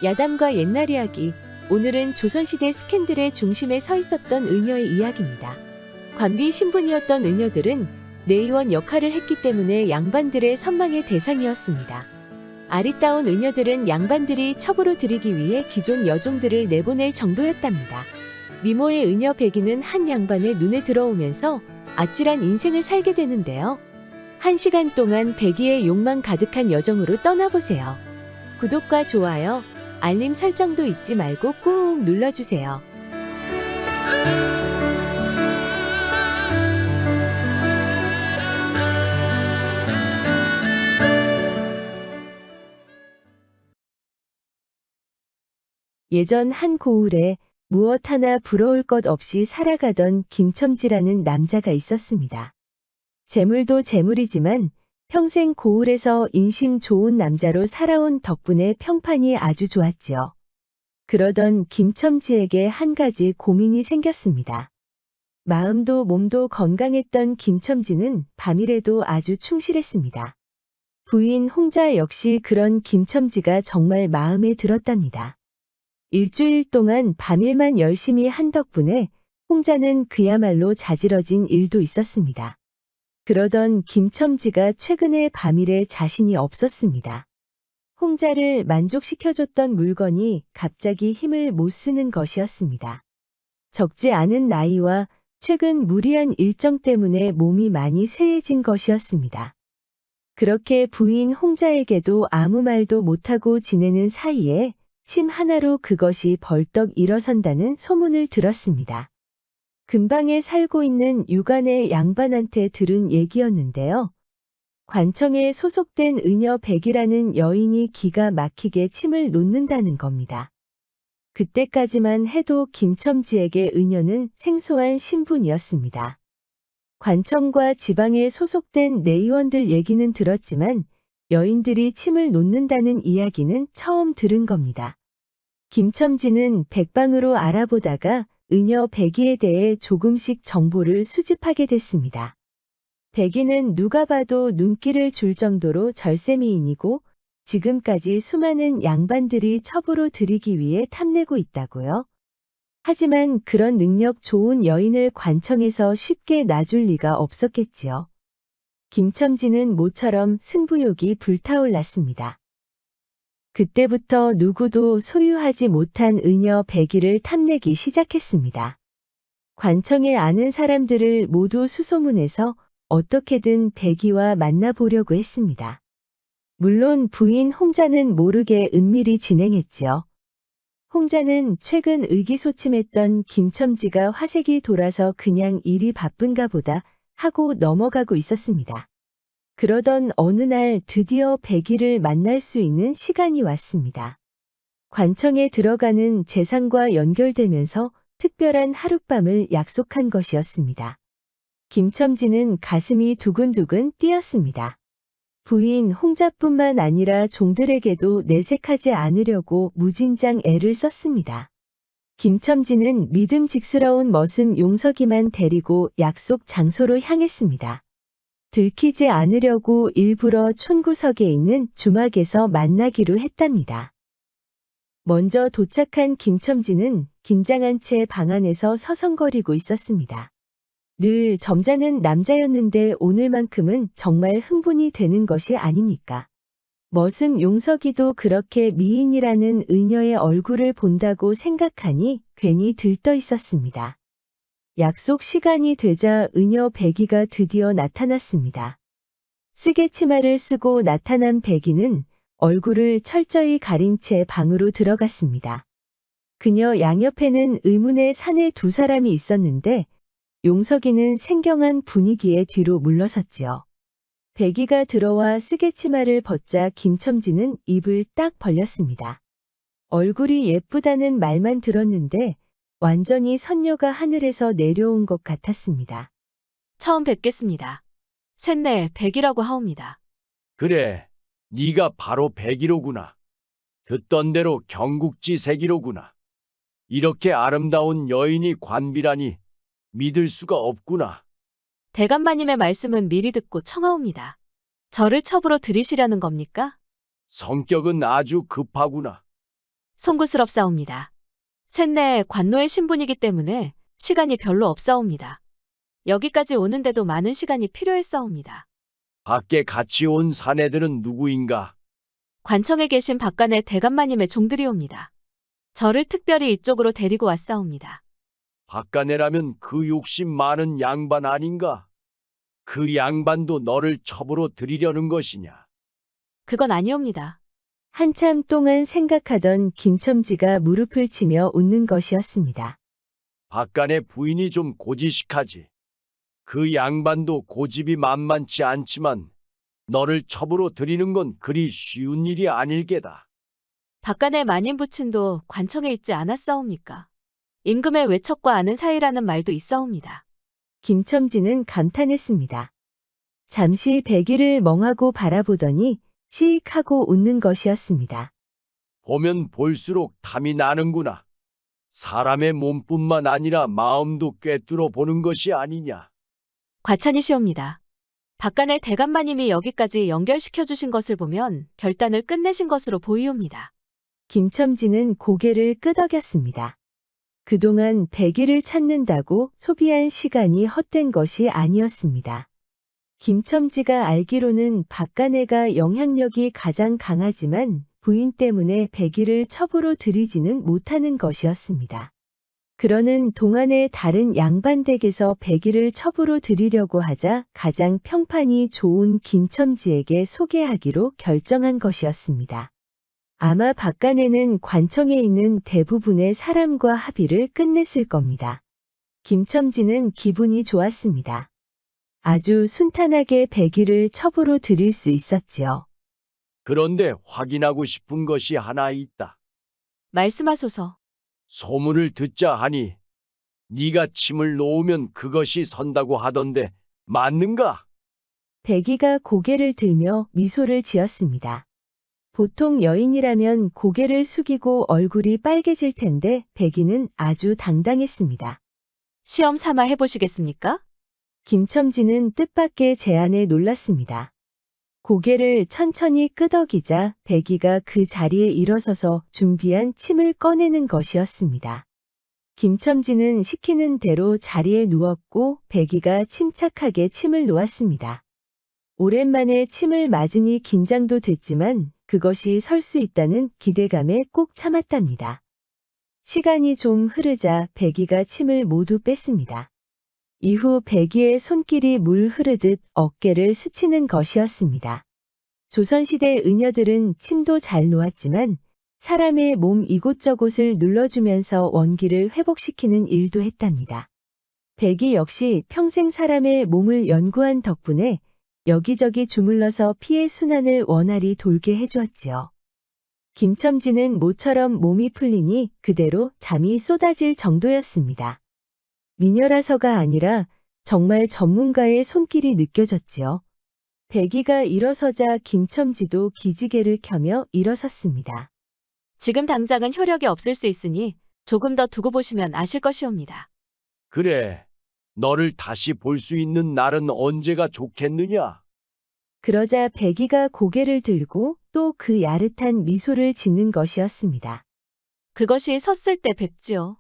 야담과 옛날 이야기. 오늘은 조선시대 스캔들의 중심에 서 있었던 의녀의 이야기입니다. 관비 신분이었던 의녀들은 내의원 역할을 했기 때문에 양반들의 선망의 대상이었습니다. 아리따운 의녀들은 양반들이 첩으로 들이기 위해 기존 여종들을 내보낼 정도였답니다. 미모의 의녀 백이는 한 양반의 눈에 들어오면서 아찔한 인생을 살게 되는데요. 1시간 동안 백이의 욕망 가득한 여정으로 떠나보세요. 구독과 좋아요, 알림 설정도 잊지 말고 꾹 눌러주세요. 예전 한 고을에 무엇 하나 부러울 것 없이 살아가던 김첨지라는 남자가 있었습니다. 재물도 재물이지만 평생 고을에서 인심 좋은 남자로 살아온 덕분에 평판이 아주 좋았지요. 그러던 김첨지에게 한 가지 고민이 생겼습니다. 마음도 몸도 건강했던 김첨지는 밤이라도 아주 충실했습니다. 부인 홍자 역시 그런 김첨지가 정말 마음에 들었답니다. 일주일 동안 밤일만 열심히 한 덕분에 홍자는 그야말로 자지러진 일도 있었습니다. 그러던 김첨지가 최근에 밤일에 자신이 없었습니다. 홍자를 만족시켜줬던 물건이 갑자기 힘을 못 쓰는 것이었습니다. 적지 않은 나이와 최근 무리한 일정 때문에 몸이 많이 쇠해진 것이었습니다. 그렇게 부인 홍자에게도 아무 말도 못하고 지내는 사이에 침 하나로 그것이 벌떡 일어선다는 소문을 들었습니다. 근방에 살고 있는 유관의 양반한테 들은 얘기였는데요. 관청에 소속된 의녀 백이라는 여인이 기가 막히게 침을 놓는다는 겁니다. 그때까지만 해도 김첨지에게 의녀는 생소한 신분이었습니다. 관청과 지방에 소속된 내의원들 얘기는 들었지만 여인들이 침을 놓는다는 이야기는 처음 들은 겁니다. 김첨지는 백방으로 알아보다가 의녀 백이에 대해 조금씩 정보를 수집하게 됐습니다. 백이는 누가 봐도 눈길을 줄 정도로 절세미인이고 지금까지 수많은 양반들이 첩으로 들이기 위해 탐내고 있다고요. 하지만 그런 능력 좋은 여인을 관청에서 쉽게 놔줄 리가 없었겠지요. 김첨지는 모처럼 승부욕이 불타올랐습니다. 그때부터 누구도 소유하지 못한 의녀 백이를 탐내기 시작했습니다. 관청에 아는 사람들을 모두 수소문해서 어떻게든 백이와 만나보려고 했습니다. 물론 부인 홍자는 모르게 은밀히 진행했지요. 홍자는 최근 의기소침했던 김첨지가 화색이 돌아서 그냥 일이 바쁜가 보다 하고 넘어가고 있었습니다. 그러던 어느 날 드디어 백이를 만날 수 있는 시간이 왔습니다. 관청에 들어가는 재상과 연결되면서 특별한 하룻밤을 약속한 것이었습니다. 김첨지는 가슴이 두근두근 뛰었습니다. 부인 홍자뿐만 아니라 종들에게도 내색하지 않으려고 무진장 애를 썼습니다. 김첨지는 믿음직스러운 머슴 용석이만 데리고 약속 장소로 향했습니다. 들키지 않으려고 일부러 촌구석에 있는 주막에서 만나기로 했답니다. 먼저 도착한 김첨지는 긴장한 채 방 안에서 서성거리고 있었습니다. 늘 점잖은 남자였는데 오늘만큼은 정말 흥분이 되는 것이 아닙니까? 머슴 용석이도 그렇게 미인이라는 의녀의 얼굴을 본다고 생각하니 괜히 들떠 있었습니다. 약속 시간이 되자 의녀 백이가 드디어 나타났습니다. 쓰개 치마를 쓰고 나타난 백이는 얼굴을 철저히 가린 채 방으로 들어갔습니다. 그녀 양옆에는 의문의 사내 두 사람이 있었는데 용석이는 생경한 분위기에 뒤로 물러섰지요. 백이가 들어와 쓰개 치마를 벗자 김첨지는 입을 딱 벌렸습니다. 얼굴이 예쁘다는 말만 들었는데 완전히 선녀가 하늘에서 내려온 것 같았습니다. 처음 뵙겠습니다. 쇳내 백이라고 하옵니다. 그래, 네가 바로 백이로구나. 듣던 대로 경국지색이로구나. 이렇게 아름다운 여인이 관비라니 믿을 수가 없구나. 대감마님의 말씀은 미리 듣고 청하옵니다. 저를 첩으로 들이시려는 겁니까? 성격은 아주 급하구나. 송구스럽사옵니다. 쇳내 관노의 신분이기 때문에 시간이 별로 없사옵니다. 여기까지 오는데도 많은 시간이 필요했사옵니다. 밖에 같이 온 사내들은 누구인가? 관청에 계신 박간의 대감마님의 종들이옵니다. 저를 특별히 이쪽으로 데리고 왔사옵니다. 박간애라면 그 욕심 많은 양반 아닌가? 그 양반도 너를 첩으로 들이려는 것이냐? 그건 아니옵니다. 한참 동안 생각하던 김첨지가 무릎을 치며 웃는 것이었습니다. 박간의 부인이 좀 고지식하지. 그 양반도 고집이 만만치 않지만 너를 첩으로 들이는 건 그리 쉬운 일이 아닐게다. 박간의 마님 부친도 관청에 있지 않았사옵니까? 임금의 외척과 아는 사이라는 말도 있사옵니다. 김첨지는 감탄했습니다. 잠시 백이를 멍하고 바라보더니 시익하고 웃는 것이었습니다. 보면 볼수록 탐이 나는구나. 사람의 몸뿐만 아니라 마음도 꿰뚫어 보는 것이 아니냐. 과찬이시옵니다. 박간의 대감마님이 여기까지 연결시켜 주신 것을 보면 결단을 끝내신 것으로 보이옵니다. 김첨지는 고개를 끄덕였습니다. 그동안 백이를 찾는다고 소비한 시간이 헛된 것이 아니었습니다. 김첨지가 알기로는 박간애가 영향력이 가장 강하지만 부인 때문에 백이를 첩으로 들이지는 못하는 것이었습니다. 그러는 동안의 다른 양반댁에서 백이를 첩으로 들이려고 하자 가장 평판이 좋은 김첨지에게 소개하기로 결정한 것이었습니다. 아마 박간애는 관청에 있는 대부분의 사람과 합의를 끝냈을 겁니다. 김첨지는 기분이 좋았습니다. 아주 순탄하게 백이를 첩으로 들일 수 있었지요. 그런데 확인하고 싶은 것이 하나 있다. 말씀하소서. 소문을 듣자 하니 네가 침을 놓으면 그것이 선다고 하던데 맞는가? 백이가 고개를 들며 미소를 지었습니다. 보통 여인이라면 고개를 숙이고 얼굴이 빨개질 텐데 백이는 아주 당당했습니다. 시험 삼아 해보시겠습니까? 김첨지는 뜻밖의 제안에 놀랐습니다. 고개를 천천히 끄덕이자 백이가 그 자리에 일어서서 준비한 침을 꺼내는 것이었습니다. 김첨지는 시키는 대로 자리에 누웠고 백이가 침착하게 침을 놓았습니다. 오랜만에 침을 맞으니 긴장도 됐지만 그것이 설 수 있다는 기대감에 꾹 참았답니다. 시간이 좀 흐르자 백이가 침을 모두 뺐습니다. 이후 백이의 손길이 물 흐르듯 어깨를 스치는 것이었습니다. 조선시대 의녀들은 침도 잘 놓았지만 사람의 몸 이곳저곳을 눌러주면서 원기를 회복시키는 일도 했답니다. 백이 역시 평생 사람의 몸을 연구한 덕분에 여기저기 주물러서 피의 순환을 원활히 돌게 해주었지요. 김첨지는 모처럼 몸이 풀리니 그대로 잠이 쏟아질 정도였습니다. 미녀라서가 아니라 정말 전문가의 손길이 느껴졌지요. 백이가 일어서자 김첨지도 기지개를 켜며 일어섰습니다. 지금 당장은 효력이 없을 수 있으니 조금 더 두고 보시면 아실 것이옵니다. 그래, 너를 다시 볼 수 있는 날은 언제가 좋겠느냐? 그러자 백이가 고개를 들고 또 그 야릇한 미소를 짓는 것이었습니다. 그것이 섰을 때 뵙지요.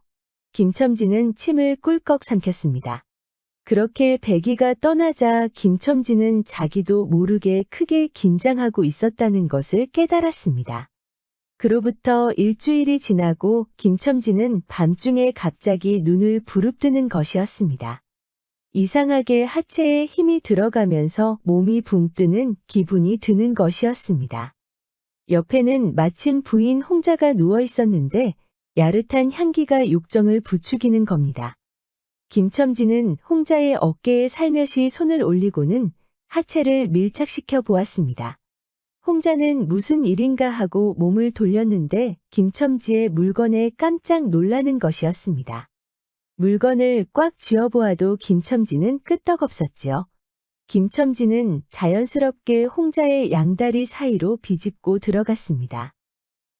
김첨지는 침을 꿀꺽 삼켰습니다. 그렇게 백이가 떠나자 김첨지는 자기도 모르게 크게 긴장하고 있었다는 것을 깨달았습니다. 그로부터 일주일이 지나고 김첨지는 밤중에 갑자기 눈을 부릅뜨는 것이었습니다. 이상하게 하체에 힘이 들어가면서 몸이 붕 뜨는 기분이 드는 것이었습니다. 옆에는 마침 부인 홍자가 누워 있었는데 야릇한 향기가 욕정을 부추기는 겁니다. 김첨지는 홍자의 어깨에 살며시 손을 올리고는 하체를 밀착시켜 보았습니다. 홍자는 무슨 일인가 하고 몸을 돌렸는데 김첨지의 물건에 깜짝 놀라는 것이었습니다. 물건을 꽉 쥐어보아도 김첨지는 끄떡없었지요. 김첨지는 자연스럽게 홍자의 양다리 사이로 비집고 들어갔습니다.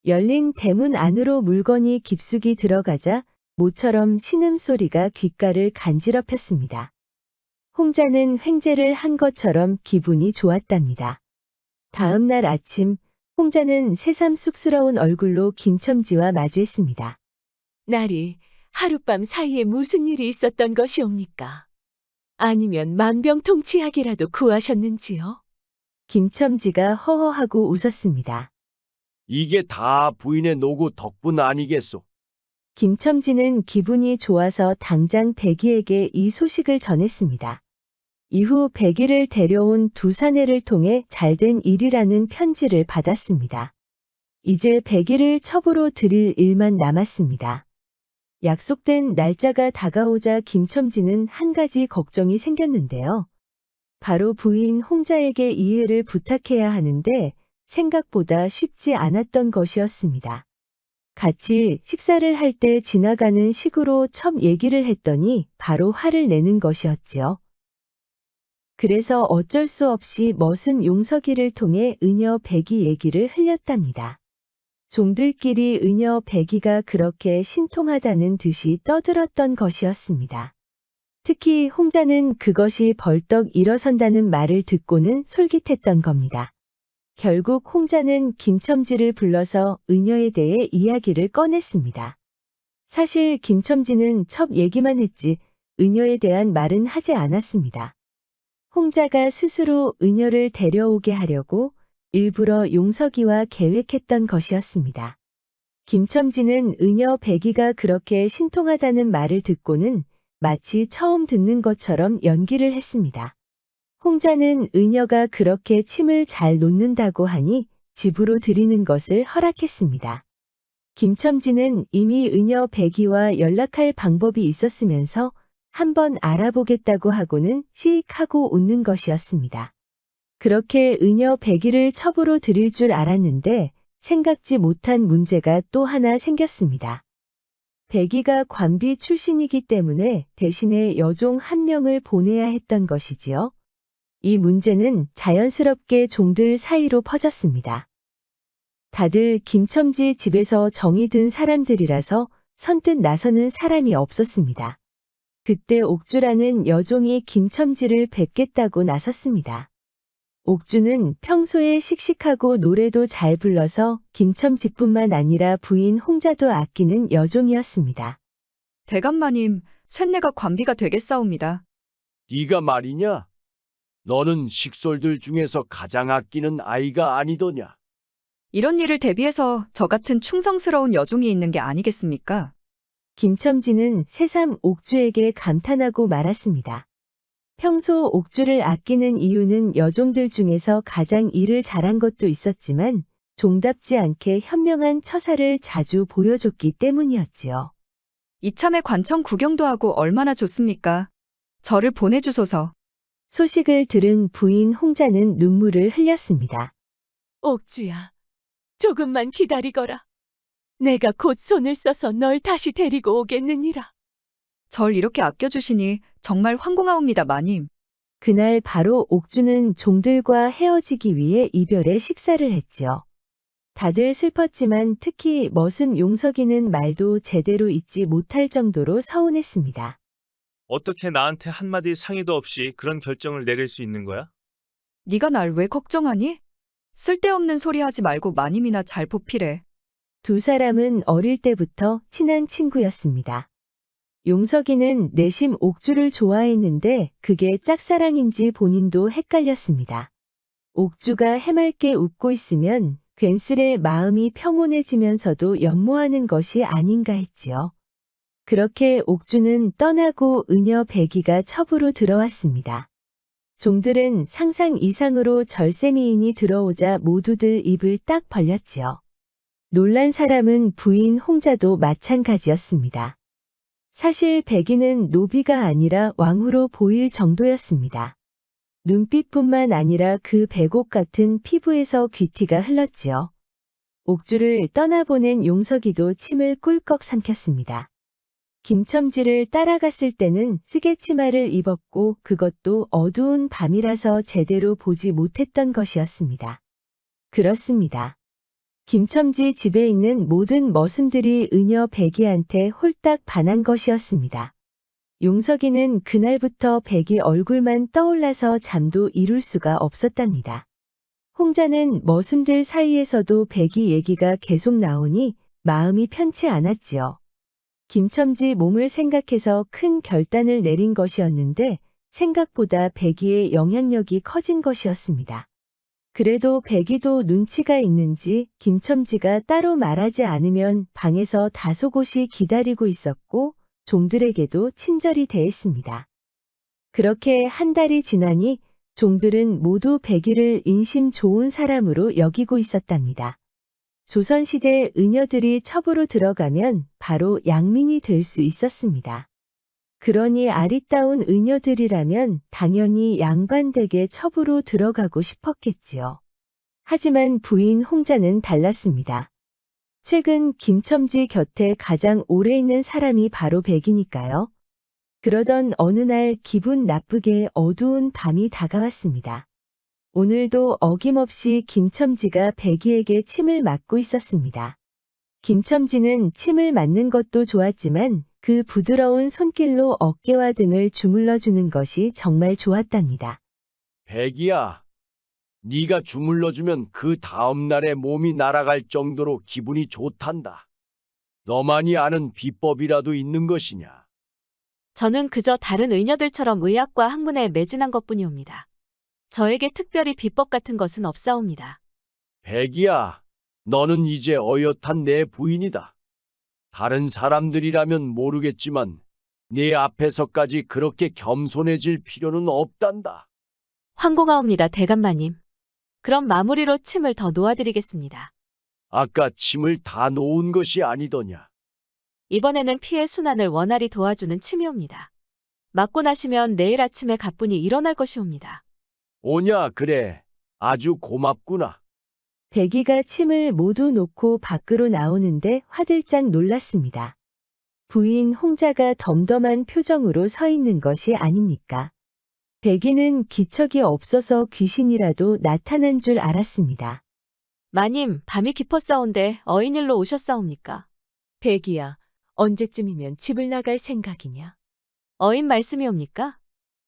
열린 대문 안으로 물건이 깊숙이 들어가자 모처럼 신음소리가 귓가를 간지럽혔습니다. 홍자는 횡재를 한 것처럼 기분이 좋았답니다. 다음 날 아침 홍자는 새삼 쑥스러운 얼굴로 김첨지와 마주했습니다. 날이 하룻밤 사이에 무슨 일이 있었던 것이옵니까? 아니면 만병통치약이라도 구하셨는지요? 김첨지가 허허하고 웃었습니다. 이게 다 부인의 노고 덕분 아니겠소? 김첨지는 기분이 좋아서 당장 백이에게 이 소식을 전했습니다. 이후 백이를 데려온 두 사내를 통해 잘된 일이라는 편지를 받았습니다. 이제 백이를 첩으로 들일 일만 남았습니다. 약속된 날짜가 다가오자 김첨지는 한 가지 걱정이 생겼는데요. 바로 부인 홍자에게 이해를 부탁해야 하는데 생각보다 쉽지 않았던 것이었습니다. 같이 식사를 할 때 지나가는 식으로 첩 얘기를 했더니 바로 화를 내는 것이었지요. 그래서 어쩔 수 없이 멋은 용석이를 통해 은여 백이 얘기를 흘렸답니다. 종들끼리 은여 백이가 그렇게 신통하다는 듯이 떠들었던 것이었습니다. 특히 홍자는 그것이 벌떡 일어선다는 말을 듣고는 솔깃했던 겁니다. 결국 홍자는 김첨지를 불러서 은여에 대해 이야기를 꺼냈습니다. 사실 김첨지는 첩 얘기만 했지 은여에 대한 말은 하지 않았습니다. 홍자가 스스로 은여를 데려오게 하려고 일부러 용석이와 계획했던 것이었습니다. 김첨지는 은여 백이가 그렇게 신통하다는 말을 듣고는 마치 처음 듣는 것처럼 연기를 했습니다. 홍자는 은여가 그렇게 침을 잘 놓는다고 하니 집으로 들이는 것을 허락했습니다. 김첨지는 이미 은여 백이와 연락할 방법이 있었으면서 한번 알아보겠다고 하고는 씩 하고 웃는 것이었습니다. 그렇게 은여 백이를 첩으로 들일 줄 알았는데 생각지 못한 문제가 또 하나 생겼습니다. 백이가 관비 출신이기 때문에 대신에 여종 한 명을 보내야 했던 것이지요. 이 문제는 자연스럽게 종들 사이로 퍼졌습니다. 다들 김첨지 집에서 정이 든 사람들이라서 선뜻 나서는 사람이 없었습니다. 그때 옥주라는 여종이 김첨지를 뵙겠다고 나섰습니다. 옥주는 평소에 씩씩하고 노래도 잘 불러서 김첨지뿐만 아니라 부인 홍자도 아끼는 여종이었습니다. 대감마님, 쇳내가 관비가 되겠사옵니다. 네가 말이냐? 너는 식솔들 중에서 가장 아끼는 아이가 아니더냐? 이런 일을 대비해서 저 같은 충성스러운 여종이 있는 게 아니겠습니까? 김첨지는 새삼 옥주에게 감탄하고 말았습니다. 평소 옥주를 아끼는 이유는 여종들 중에서 가장 일을 잘한 것도 있었지만 종답지 않게 현명한 처사를 자주 보여줬기 때문이었지요. 이참에 관청 구경도 하고 얼마나 좋습니까? 저를 보내주소서. 소식을 들은 부인 홍자는 눈물을 흘렸습니다. 옥주야, 조금만 기다리거라. 내가 곧 손을 써서 널 다시 데리고 오겠느니라. 절 이렇게 아껴주시니 정말 황공하옵니다, 마님. 그날 바로 옥주는 종들과 헤어지기 위해 이별의 식사를 했지요. 다들 슬펐지만 특히 머슴 용석이는 말도 제대로 잊지 못할 정도로 서운했습니다. 어떻게 나한테 한마디 상의도 없이 그런 결정을 내릴 수 있는 거야? 네가 날 왜 걱정하니? 쓸데없는 소리 하지 말고 마님이나 잘 보필해. 두 사람은 어릴 때부터 친한 친구였습니다. 용석이는 내심 옥주를 좋아했는데 그게 짝사랑인지 본인도 헷갈렸습니다. 옥주가 해맑게 웃고 있으면 괜스레 마음이 평온해지면서도 연모하는 것이 아닌가 했지요. 그렇게 옥주는 떠나고 은여 백이가 첩으로 들어왔습니다. 종들은 상상 이상으로 절세미인이 들어오자 모두들 입을 딱 벌렸지요. 놀란 사람은 부인 홍자도 마찬가지였습니다. 사실 백이는 노비가 아니라 왕후로 보일 정도였습니다. 눈빛뿐만 아니라 그 백옥 같은 피부에서 귀티가 흘렀지요. 옥주를 떠나보낸 용석이도 침을 꿀꺽 삼켰습니다. 김첨지를 따라갔을 때는 쓰개치마를 입었고 그것도 어두운 밤이라서 제대로 보지 못했던 것이었습니다. 그렇습니다. 김첨지 집에 있는 모든 머슴들이 은여 백이한테 홀딱 반한 것이었습니다. 용석이는 그날부터 백이 얼굴만 떠올라서 잠도 이룰 수가 없었답니다. 홍자는 머슴들 사이에서도 백이 얘기가 계속 나오니 마음이 편치 않았지요. 김첨지 몸을 생각해서 큰 결단을 내린 것이었는데 생각보다 백이의 영향력이 커진 것이었습니다. 그래도 백이도 눈치가 있는지 김첨지가 따로 말하지 않으면 방에서 다소곳이 기다리고 있었고 종들에게도 친절히 대했습니다. 그렇게 한 달이 지나니 종들은 모두 백이를 인심 좋은 사람으로 여기고 있었답니다. 조선시대 은여들이 첩으로 들어가면 바로 양민이 될 수 있었습니다. 그러니 아리따운 은여들이라면 당연히 양반댁의 첩으로 들어가고 싶었겠지요. 하지만 부인 홍자는 달랐습니다. 최근 김첨지 곁에 가장 오래 있는 사람이 바로 백이니까요. 그러던 어느 날 기분 나쁘게 어두운 밤이 다가왔습니다. 오늘도 어김없이 김첨지가 백이에게 침을 맞고 있었습니다. 김첨지는 침을 맞는 것도 좋았지만 그 부드러운 손길로 어깨와 등을 주물러주는 것이 정말 좋았답니다. 백이야, 네가 주물러주면 그 다음 날에 몸이 날아갈 정도로 기분이 좋단다. 너만이 아는 비법이라도 있는 것이냐? 저는 그저 다른 의녀들처럼 의학과 학문에 매진한 것뿐이옵니다. 저에게 특별히 비법 같은 것은 없사옵니다. 백이야, 너는 이제 어엿한 내 부인이다. 다른 사람들이라면 모르겠지만 네 앞에서까지 그렇게 겸손해질 필요는 없단다. 황공하옵니다, 대감마님. 그럼 마무리로 침을 더 놓아드리겠습니다. 아까 침을 다 놓은 것이 아니더냐? 이번에는 피의 순환을 원활히 도와주는 침이옵니다. 맞고 나시면 내일 아침에 가뿐히 일어날 것이옵니다. 오냐, 그래. 아주 고맙구나. 백이가 침을 모두 놓고 밖으로 나오는데 화들짝 놀랐습니다. 부인 홍자가 덤덤한 표정으로 서 있는 것이 아닙니까? 백이는 기척이 없어서 귀신이라도 나타난 줄 알았습니다. 마님, 밤이 깊었사온데 어인일로 오셨사옵니까? 백이야, 언제쯤이면 집을 나갈 생각이냐? 어인 말씀이옵니까?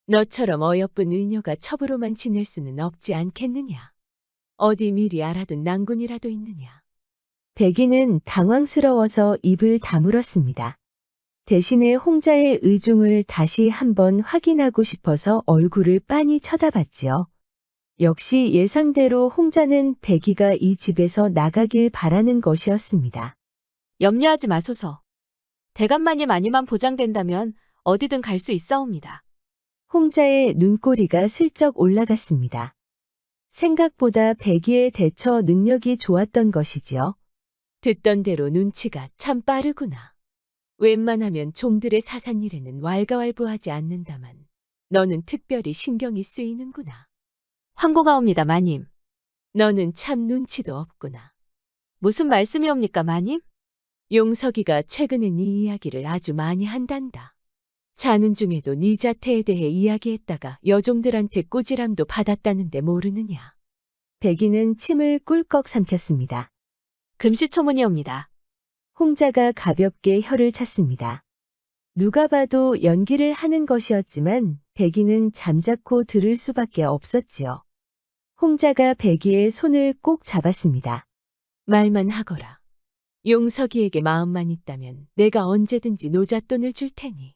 너처럼 어여쁜 의녀가 첩으로만 지낼 수는 없지 않겠느냐? 어디 미리 알아둔 낭군이라도 있느냐? 백이는 당황스러워서 입을 다물었습니다. 대신에 홍자의 의중을 다시 한번 확인하고 싶어서 얼굴을 빤히 쳐다봤지요. 역시 예상대로 홍자는 백이가 이 집에서 나가길 바라는 것이었습니다. 염려하지 마소서. 대감마님 아니만 보장된다면 어디든 갈 수 있사옵니다. 홍자의 눈꼬리가 슬쩍 올라갔습니다. 생각보다 백이의 대처 능력이 좋았던 것이지요. 듣던 대로 눈치가 참 빠르구나. 웬만하면 종들의 사산일에는 왈가왈부하지 않는다만 너는 특별히 신경이 쓰이는구나. 황공하옵니다, 마님. 너는 참 눈치도 없구나. 무슨 말씀이옵니까, 마님? 용석이가 최근에 네 이야기를 아주 많이 한단다. 자는 중에도 네 자태에 대해 이야기했다가 여종들한테 꾸지람도 받았다는데 모르느냐. 백이는 침을 꿀꺽 삼켰습니다. 금시초문이옵니다. 홍자가 가볍게 혀를 찼습니다. 누가 봐도 연기를 하는 것이었지만 백이는 잠자코 들을 수밖에 없었지요. 홍자가 백이의 손을 꼭 잡았습니다. 말만 하거라. 용석이에게 마음만 있다면 내가 언제든지 노잣돈을 줄 테니.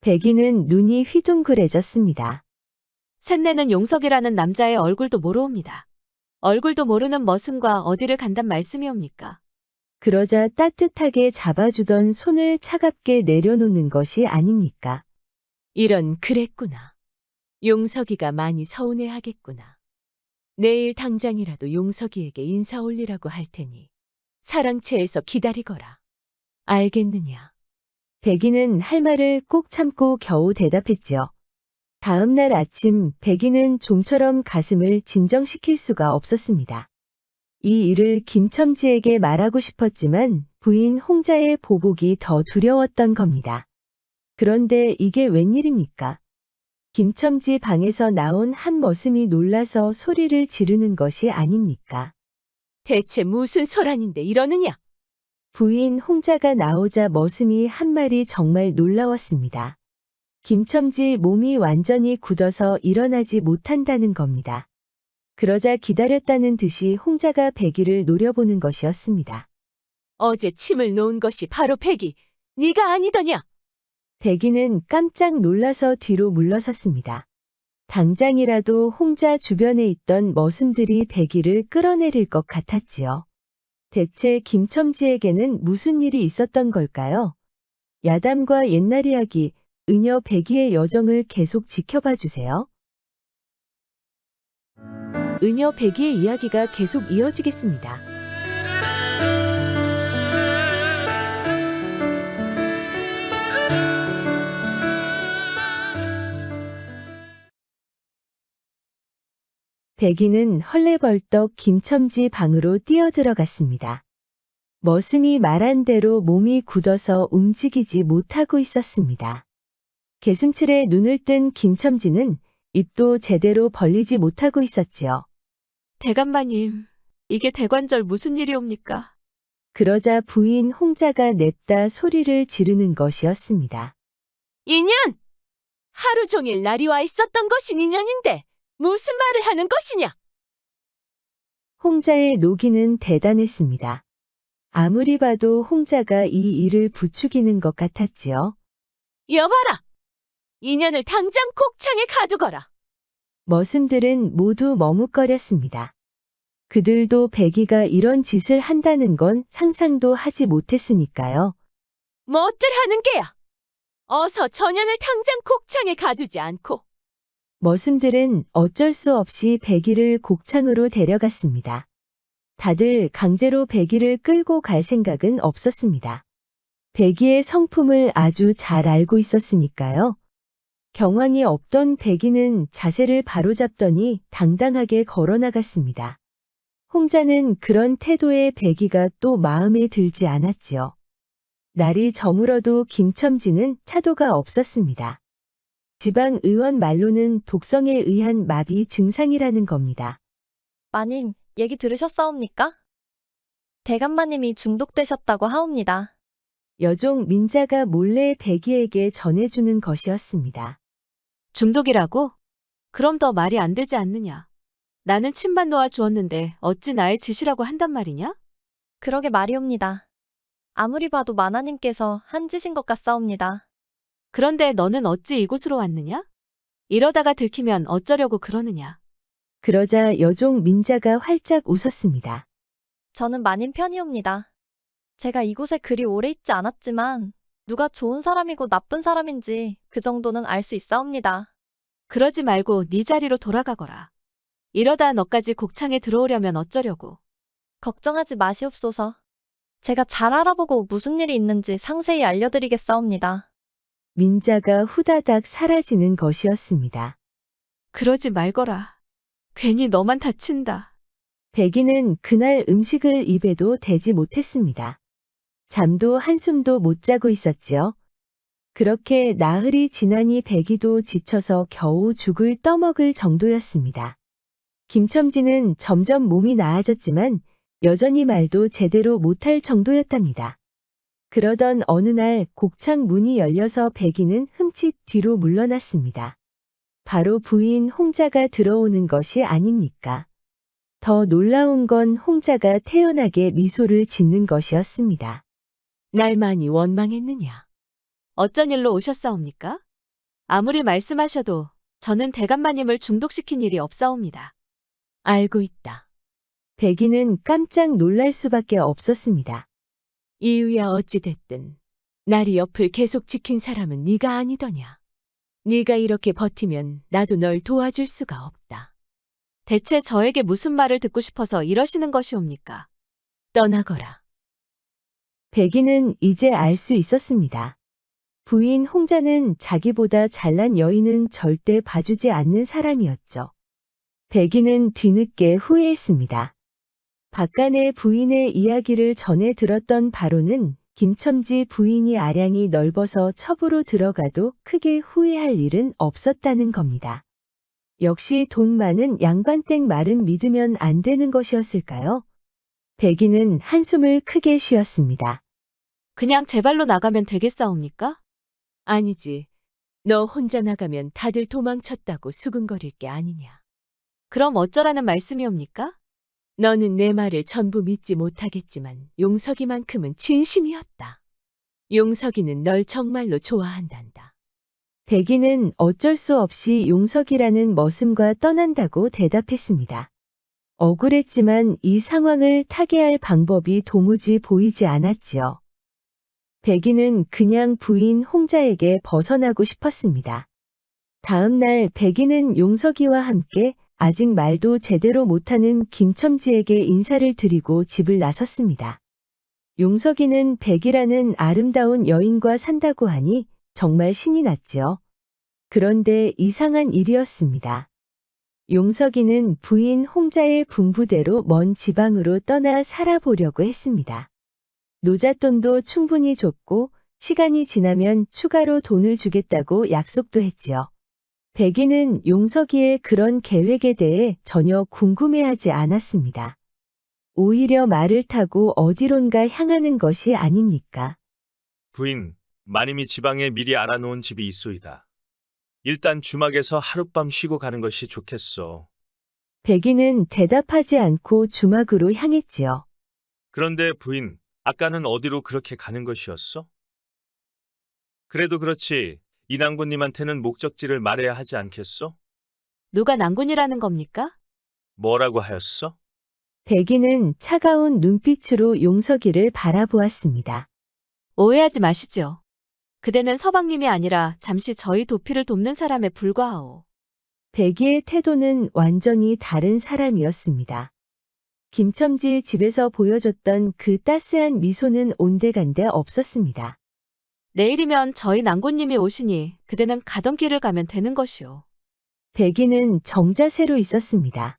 백이는 눈이 휘둥그레졌습니다. 쇳내는 용석이라는 남자의 얼굴도 모르옵니다. 얼굴도 모르는 머슴과 어디를 간단 말씀이옵니까? 그러자 따뜻하게 잡아주던 손을 차갑게 내려놓는 것이 아닙니까? 이런 그랬구나. 용석이가 많이 서운해하겠구나. 내일 당장이라도 용석이에게 인사 올리라고 할 테니 사랑채에서 기다리거라. 알겠느냐? 백이는 할 말을 꼭 참고 겨우 대답했지요. 다음 날 아침 백이는 좀처럼 가슴을 진정시킬 수가 없었습니다. 이 일을 김첨지에게 말하고 싶었지만 부인 홍자의 보복이 더 두려웠던 겁니다. 그런데 이게 웬일입니까? 김첨지 방에서 나온 한 머슴이 놀라서 소리를 지르는 것이 아닙니까? 대체 무슨 소란인데 이러느냐? 부인 홍자가 나오자 머슴이 한 말이 정말 놀라웠습니다. 김첨지 몸이 완전히 굳어서 일어나지 못한다는 겁니다. 그러자 기다렸다는 듯이 홍자가 백이를 노려보는 것이었습니다. 어제 침을 놓은 것이 바로 백이, 네가 아니더냐? 백이는 깜짝 놀라서 뒤로 물러섰습니다. 당장이라도 홍자 주변에 있던 머슴들이 백이를 끌어내릴 것 같았지요. 대체 김첨지에게는 무슨 일이 있었던 걸까요? 야담과 옛날 이야기, 은여 백이의 여정을 계속 지켜봐 주세요. 은여 백이의 이야기가 계속 이어지겠습니다. 백이는 헐레벌떡 김첨지 방으로 뛰어들어갔습니다. 머슴이 말한 대로 몸이 굳어서 움직이지 못하고 있었습니다. 개슴츠레 눈을 뜬 김첨지는 입도 제대로 벌리지 못하고 있었지요. 대감마님, 이게 대관절 무슨 일이옵니까? 그러자 부인 홍자가 냅다 소리를 지르는 것이었습니다. 인연! 하루 종일 날이 와 있었던 것이 인연인데 무슨 말을 하는 것이냐? 홍자의 노기는 대단했습니다. 아무리 봐도 홍자가 이 일을 부추기는 것 같았지요. 여봐라! 인연을 당장 곡창에 가두거라. 머슴들은 모두 머뭇거렸습니다. 그들도 백이가 이런 짓을 한다는 건 상상도 하지 못했으니까요. 뭐들 하는 게야? 어서 전연을 당장 곡창에 가두지 않고. 머슴들은 어쩔 수 없이 백이를 곡창으로 데려갔습니다. 다들 강제로 백이를 끌고 갈 생각은 없었습니다. 백이의 성품을 아주 잘 알고 있었으니까요. 경황이 없던 백이는 자세를 바로잡더니 당당하게 걸어나갔습니다. 홍자는 그런 태도에 백이가 또 마음에 들지 않았지요. 날이 저물어도 김첨지는 차도가 없었습니다. 지방 의원 말로는 독성에 의한 마비 증상이라는 겁니다. 마님, 얘기 들으셨사옵니까? 대감마님이 중독되셨다고 하옵니다. 여종 민자가 몰래 백이에게 전해주는 것이었습니다. 중독이라고? 그럼 더 말이 안 되지 않느냐? 나는 침만 놓아 주었는데 어찌 나의 짓이라고 한단 말이냐? 그러게 말이옵니다. 아무리 봐도 마나님께서 한 짓인 것 같사옵니다. 그런데 너는 어찌 이곳으로 왔느냐? 이러다가 들키면 어쩌려고 그러느냐? 그러자 여종 민자가 활짝 웃었습니다. 저는 마님 편이옵니다. 제가 이곳에 그리 오래 있지 않았지만 누가 좋은 사람이고 나쁜 사람인지 그 정도는 알 수 있사옵니다. 그러지 말고 네 자리로 돌아가거라. 이러다 너까지 곡창에 들어오려면 어쩌려고. 걱정하지 마시옵소서. 제가 잘 알아보고 무슨 일이 있는지 상세히 알려드리겠사옵니다. 민자가 후다닥 사라지는 것이었습니다. 그러지 말거라. 괜히 너만 다친다. 백이는 그날 음식을 입에도 대지 못했습니다. 잠도 한숨도 못 자고 있었지요. 그렇게 나흘이 지나니 백이도 지쳐서 겨우 죽을 떠먹을 정도였습니다. 김첨지는 점점 몸이 나아졌지만 여전히 말도 제대로 못할 정도였답니다. 그러던 어느 날 곡창 문이 열려서 백이는 흠칫 뒤로 물러났습니다. 바로 부인 홍자가 들어오는 것이 아닙니까? 더 놀라운 건 홍자가 태연하게 미소를 짓는 것이었습니다. 날 많이 원망했느냐? 어쩐 일로 오셨사옵니까? 아무리 말씀하셔도 저는 대감마님을 중독시킨 일이 없사옵니다. 알고 있다. 백이는 깜짝 놀랄 수밖에 없었습니다. 이유야 어찌됐든 나리 옆을 계속 지킨 사람은 네가 아니더냐. 네가 이렇게 버티면 나도 널 도와줄 수가 없다. 대체 저에게 무슨 말을 듣고 싶어서 이러시는 것이옵니까? 떠나거라. 백이는 이제 알 수 있었습니다. 부인 홍자는 자기보다 잘난 여인은 절대 봐주지 않는 사람이었죠. 백이는 뒤늦게 후회했습니다. 박간의 부인의 이야기를 전해 들었던 바로는 김첨지 부인이 아량이 넓어서 첩으로 들어가도 크게 후회할 일은 없었다는 겁니다. 역시 돈 많은 양반댁 말은 믿으면 안 되는 것이었을까요? 백이는 한숨을 크게 쉬었습니다. 그냥 제 발로 나가면 되겠사옵니까? 아니지. 너 혼자 나가면 다들 도망쳤다고 수근거릴 게 아니냐. 그럼 어쩌라는 말씀이옵니까? 너는 내 말을 전부 믿지 못하겠지만 용석이만큼은 진심이었다. 용석이는 널 정말로 좋아한단다. 백이는 어쩔 수 없이 용석이라는 머슴과 떠난다고 대답했습니다. 억울했지만 이 상황을 타개할 방법이 도무지 보이지 않았지요. 백이는 그냥 부인 홍자에게 벗어나고 싶었습니다. 다음 날 백이는 용석이와 함께 아직 말도 제대로 못하는 김첨지에게 인사를 드리고 집을 나섰습니다. 용석이는 백이라는 아름다운 여인과 산다고 하니 정말 신이 났지요. 그런데 이상한 일이었습니다. 용석이는 부인 홍자의 분부대로 먼 지방으로 떠나 살아보려고 했습니다. 노잣돈도 충분히 줬고 시간이 지나면 추가로 돈을 주겠다고 약속도 했지요. 백이는 용석이의 그런 계획에 대해 전혀 궁금해하지 않았습니다. 오히려 말을 타고 어디론가 향하는 것이 아닙니까? 부인, 마님이 지방에 미리 알아놓은 집이 있소이다. 일단 주막에서 하룻밤 쉬고 가는 것이 좋겠소. 백이는 대답하지 않고 주막으로 향했지요. 그런데 부인, 아까는 어디로 그렇게 가는 것이었소? 그래도 그렇지, 이 낭군님한테는 목적지를 말해야 하지 않겠소? 누가 낭군이라는 겁니까? 뭐라고 하였소? 백이는 차가운 눈빛으로 용석이를 바라보았습니다. 오해하지 마시지요. 그대는 서방님이 아니라 잠시 저희 도피를 돕는 사람에 불과하오. 백이의 태도는 완전히 다른 사람이었습니다. 김첨지 집에서 보여줬던 그 따스한 미소는 온데간데 없었습니다. 내일이면 저희 낭군님이 오시니 그대는 가던 길을 가면 되는 것이오. 백이는 정자세로 있었습니다.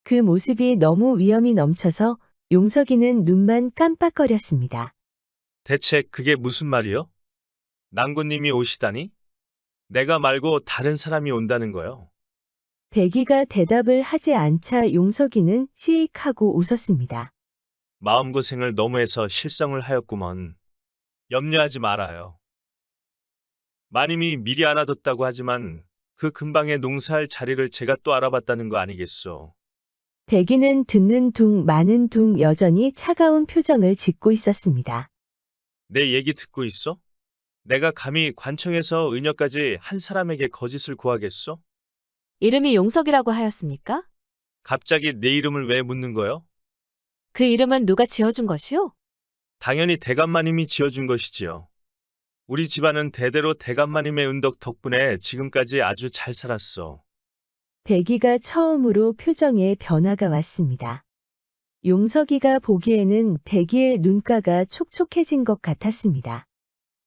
그 모습이 너무 위험이 넘쳐서 용석이는 눈만 깜빡거렸습니다. 대체 그게 무슨 말이요? 낭군님이 오시다니? 내가 말고 다른 사람이 온다는 거요. 백이가 대답을 하지 않자 용석이는 시익하고 웃었습니다. 마음고생을 너무해서 실성을 하였구먼. 염려하지 말아요. 마님이 미리 알아뒀다고 하지만 그 근방에 농사할 자리를 제가 또 알아봤다는 거 아니겠소. 백이는 듣는 둥 마는 둥 여전히 차가운 표정을 짓고 있었습니다. 내 얘기 듣고 있어? 내가 감히 관청에서 의녀까지 한 사람에게 거짓을 구하겠소? 이름이 용석이라고 하였습니까? 갑자기 내 이름을 왜 묻는 거요? 그 이름은 누가 지어준 것이오? 당연히 대감마님이 지어준 것이지요. 우리 집안은 대대로 대감마님의 은덕 덕분에 지금까지 아주 잘 살았어. 백이가 처음으로 표정에 변화가 왔습니다. 용석이가 보기에는 백이의 눈가가 촉촉해진 것 같았습니다.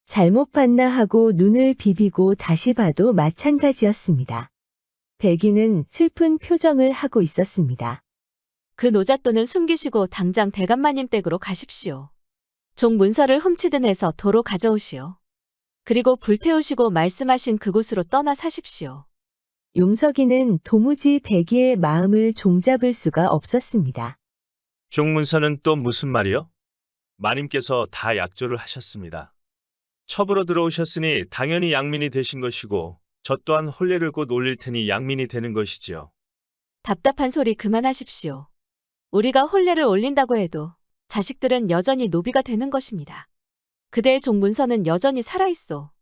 잘못 봤나 하고 눈을 비비고 다시 봐도 마찬가지였습니다. 백이는 슬픈 표정을 하고 있었습니다. 그 노잣돈은 숨기시고 당장 대감마님 댁으로 가십시오. 종 문서를 훔치든 해서 도로 가져오시오. 그리고 불태우시고 말씀하신 그곳으로 떠나 사십시오. 용석이는 도무지 백이의 마음을 종잡을 수가 없었습니다. 종문서는 또 무슨 말이요? 마님께서 다 약조를 하셨습니다. 첩으로 들어오셨으니 당연히 양민이 되신 것이고 저 또한 혼례를 곧 올릴 테니 양민이 되는 것이지요. 답답한 소리 그만하십시오. 우리가 혼례를 올린다고 해도 자식들은 여전히 노비가 되는 것입니다. 그대의 종문서는 여전히 살아있어.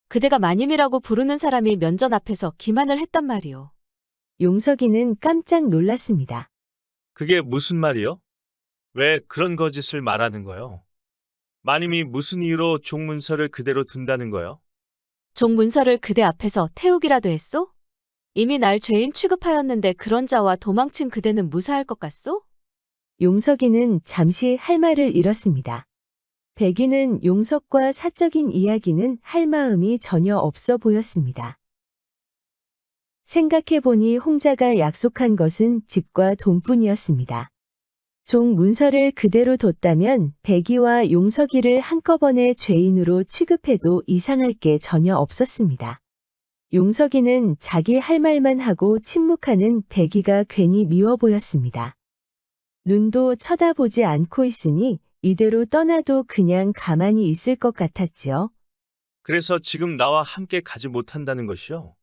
그대가 마님이라고 부르는 사람이 면전 앞에서 기만을 했단 말이오. 용석이는 깜짝 놀랐습니다. 그게 무슨 말이요? 왜 그런 거짓을 말하는 거요? 마님이 무슨 이유로 종문서를 그대로 둔다는 거요? 종문서를 그대 앞에서 태우기라도 했소? 이미 날 죄인 취급하였는데 그런 자와 도망친 그대는 무사할 것 같소? 용석이는 잠시 할 말을 잃었습니다. 백이는 용석과 사적인 이야기는 할 마음이 전혀 없어 보였습니다. 생각해보니 홍자가 약속한 것은 집과 돈뿐이었습니다. 종 문서를 그대로 뒀다면 백이와 용석이를 한꺼번에 죄인으로 취급해도 이상할 게 전혀 없었습니다. 용석이는 자기 할 말만 하고 침묵하는 백이가 괜히 미워 보였습니다. 눈도 쳐다보지 않고 있으니 이대로 떠나도 그냥 가만히 있을 것 같았지요. 그래서 지금 나와 함께 가지 못한다는 것이요?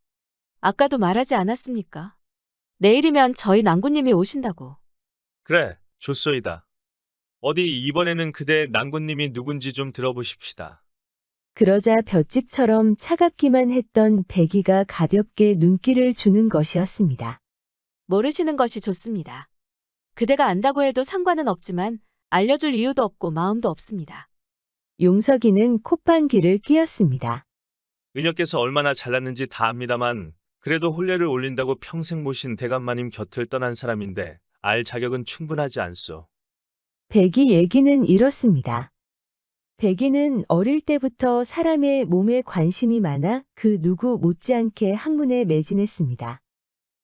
아까도 말하지 않았습니까? 내일이면 저희 낭구님이 오신다고. 그래, 좋소이다. 어디 이번에는 그대 낭군님이 누군지 좀 들어보십시다. 그러자 볏짚처럼 차갑기만 했던 백이가 가볍게 눈길을 주는 것이었습니다. 모르시는 것이 좋습니다. 그대가 안다고 해도 상관은 없지만 알려줄 이유도 없고 마음도 없습니다. 용석이는 콧방귀를 뀌었습니다. 은혁께서 얼마나 잘났는지 다 압니다만 그래도 혼례를 올린다고 평생 모신 대감마님 곁을 떠난 사람인데 알 자격은 충분하지 않소. 백이 얘기는 이렇습니다. 백이는 어릴 때부터 사람의 몸에 관심이 많아 그 누구 못지않게 학문에 매진했습니다.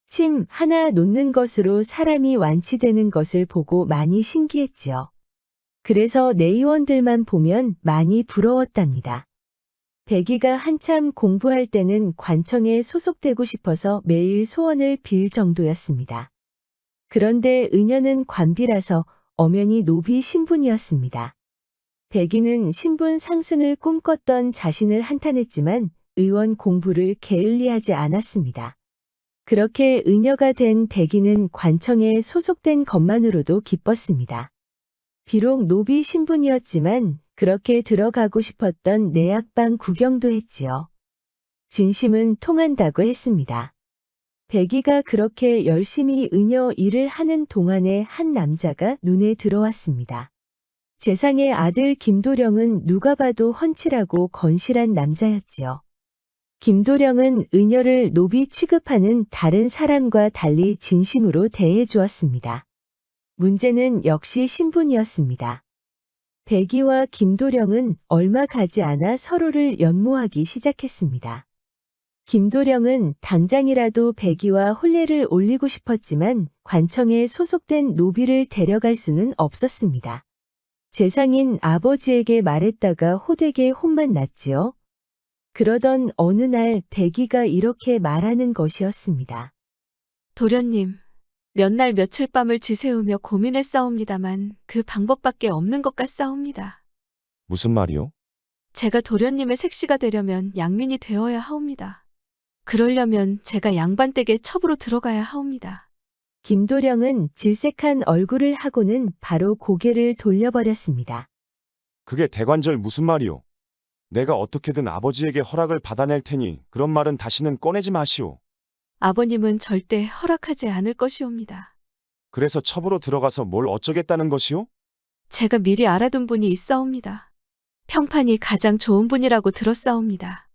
침 하나 놓는 것으로 사람이 완치되는 것을 보고 많이 신기했지요. 그래서 내의원들만 보면 많이 부러웠답니다. 백이가 한참 공부할 때는 관청에 소속되고 싶어서 매일 소원을 빌 정도였습니다. 그런데 은여는 관비라서 엄연히 노비 신분이었습니다. 백이는 신분 상승을 꿈꿨던 자신을 한탄했지만 의원 공부를 게을리하지 않았습니다. 그렇게 은여가 된 백이는 관청에 소속된 것만으로도 기뻤습니다. 비록 노비 신분이었지만 그렇게 들어가고 싶었던 내학방 구경도 했지요. 진심은 통한다고 했습니다. 백이가 그렇게 열심히 은여 일을 하는 동안에 한 남자가 눈에 들어왔습니다. 재상의 아들 김도령은 누가 봐도 훤칠하고 건실한 남자였지요. 김도령은 은여를 노비 취급하는 다른 사람과 달리 진심으로 대해 주었습니다. 문제는 역시 신분이었습니다. 백이와 김도령은 얼마 가지 않아 서로를 연모하기 시작했습니다. 김도령은 당장이라도 백이와 혼례를 올리고 싶었지만 관청에 소속된 노비를 데려갈 수는 없었습니다. 재상인 아버지에게 말했다가 호되게 혼만 났지요. 그러던 어느 날 백이가 이렇게 말하는 것이었습니다. 도련님, 몇 날 며칠 밤을 지새우며 고민했사옵니다만 그 방법밖에 없는 것 같사옵니다. 무슨 말이요? 제가 도련님의 색시가 되려면 양민이 되어야 하옵니다. 그러려면 제가 양반댁에 첩으로 들어가야 하옵니다. 김도령은 질색한 얼굴을 하고는 바로 고개를 돌려버렸습니다. 그게 대관절 무슨 말이요? 내가 어떻게든 아버지에게 허락을 받아낼 테니 그런 말은 다시는 꺼내지 마시오. 아버님은 절대 허락하지 않을 것이옵니다. 그래서 첩으로 들어가서 뭘 어쩌겠다는 것이오? 제가 미리 알아둔 분이 있사옵니다. 평판이 가장 좋은 분이라고 들었사옵니다.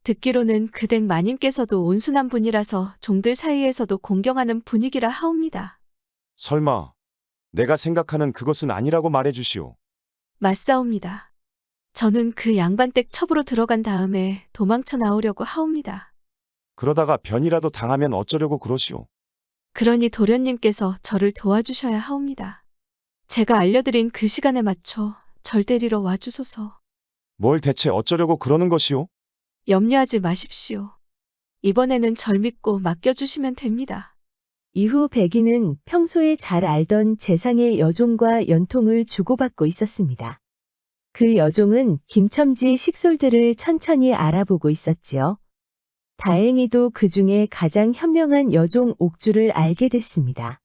듣기로는 그댁 마님께서도 온순한 분이라서 종들 사이에서도 공경하는 분위기라 하옵니다. 설마 내가 생각하는 그것은 아니라고 말해주시오. 맞사옵니다. 저는 그 양반댁 첩으로 들어간 다음에 도망쳐 나오려고 하옵니다. 그러다가 변이라도 당하면 어쩌려고 그러시오. 그러니 도련님께서 저를 도와주셔야 하옵니다. 제가 알려드린 그 시간에 맞춰 절 데리러 와주소서. 뭘 대체 어쩌려고 그러는 것이오? 염려하지 마십시오. 이번에는 절 믿고 맡겨주시면 됩니다. 이후 백이는 평소에 잘 알던 재상의 여종과 연통을 주고받고 있었습니다. 그 여종은 김첨지의 식솔들을 천천히 알아보고 있었지요. 다행히도 그 중에 가장 현명한 여종 옥주를 알게 됐습니다.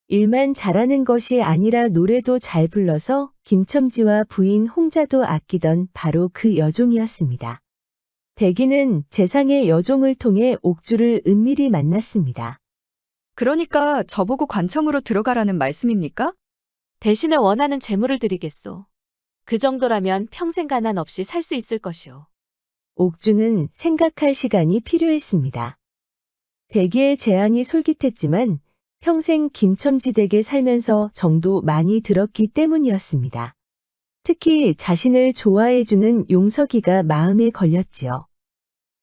일만 잘하는 것이 아니라 노래도 잘 불러서 김첨지와 부인 홍자도 아끼던 바로 그 여종이었습니다. 백이는 재상의 여종을 통해 옥주를 은밀히 만났습니다. 그러니까 저보고 관청으로 들어가라는 말씀입니까? 대신에 원하는 재물을 드리겠소. 그 정도라면 평생 가난 없이 살 수 있을 것이오. 옥주는 생각할 시간이 필요했습니다. 백이의 제안이 솔깃했지만 평생 김첨지 댁에 살면서 정도 많이 들었기 때문이었습니다. 특히 자신을 좋아해주는 용석이가 마음에 걸렸지요.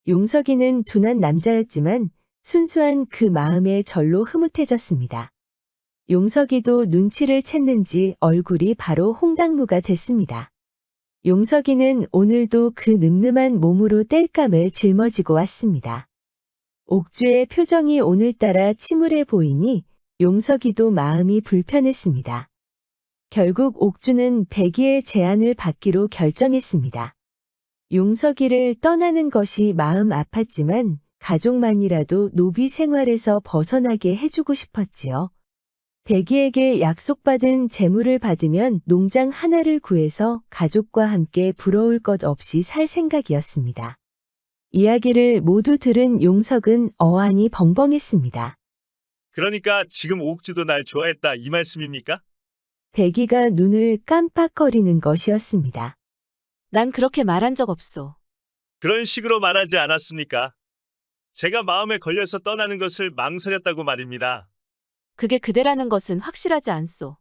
용석이는 둔한 남자였지만 순수한 그 마음에 절로 흐뭇해졌습니다. 용석이도 눈치를 챘는지 얼굴이 바로 홍당무가 됐습니다. 용석이는 오늘도 그 늠름한 몸으로 땔감을 짊어지고 왔습니다. 옥주의 표정이 오늘따라 침울해 보이니 용석이도 마음이 불편했습니다. 결국 옥주는 백이의 제안을 받기로 결정했습니다. 용석이를 떠나는 것이 마음 아팠지만 가족만이라도 노비 생활에서 벗어나게 해주고 싶었지요. 백이에게 약속받은 재물을 받으면 농장 하나를 구해서 가족과 함께 부러울 것 없이 살 생각이었습니다. 이야기를 모두 들은 용석은 어안이 벙벙했습니다. 그러니까 지금 옥주도 날 좋아했다 이 말씀입니까? 백이가 눈을 깜빡거리는 것이었습니다. 난 그렇게 말한 적 없소. 그런 식으로 말하지 않았습니까? 제가 마음에 걸려서 떠나는 것을 망설였다고 말입니다. 그게 그대라는 것은 확실하지 않소.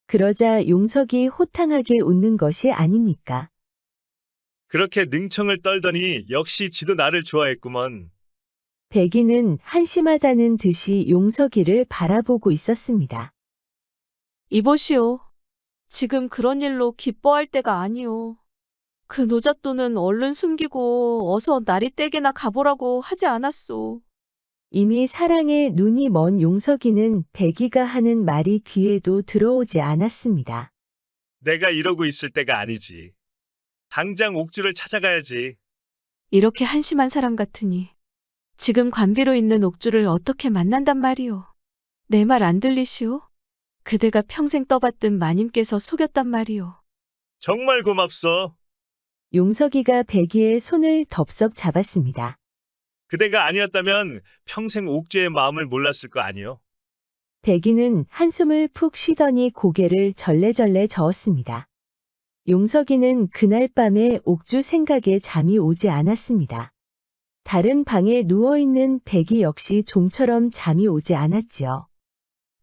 그러자 용석이 호탕하게 웃는 것이 아닙니까? 그렇게 능청을 떨더니 역시 지도 나를 좋아했구먼. 백이는 한심하다는 듯이 용석이를 바라보고 있었습니다. 이보시오. 지금 그런 일로 기뻐할 때가 아니오. 그 노잣돈은 얼른 숨기고 어서 나리떼게나 가보라고 하지 않았소. 이미 사랑에 눈이 먼 용석이는 백이가 하는 말이 귀에도 들어오지 않았습니다. 내가 이러고 있을 때가 아니지. 당장 옥주를 찾아가야지. 이렇게 한심한 사람 같으니 지금 관비로 있는 옥주를 어떻게 만난단 말이오. 내 말 안 들리시오? 그대가 평생 떠받든 마님께서 속였단 말이오. 정말 고맙소. 용석이가 백이의 손을 덥석 잡았습니다. 그대가 아니었다면 평생 옥주의 마음을 몰랐을 거 아니오. 백이는 한숨을 푹 쉬더니 고개를 절레절레 저었습니다. 용석이는 그날 밤에 옥주 생각에 잠이 오지 않았습니다. 다른 방에 누워있는 백이 역시 좀처럼 잠이 오지 않았지요.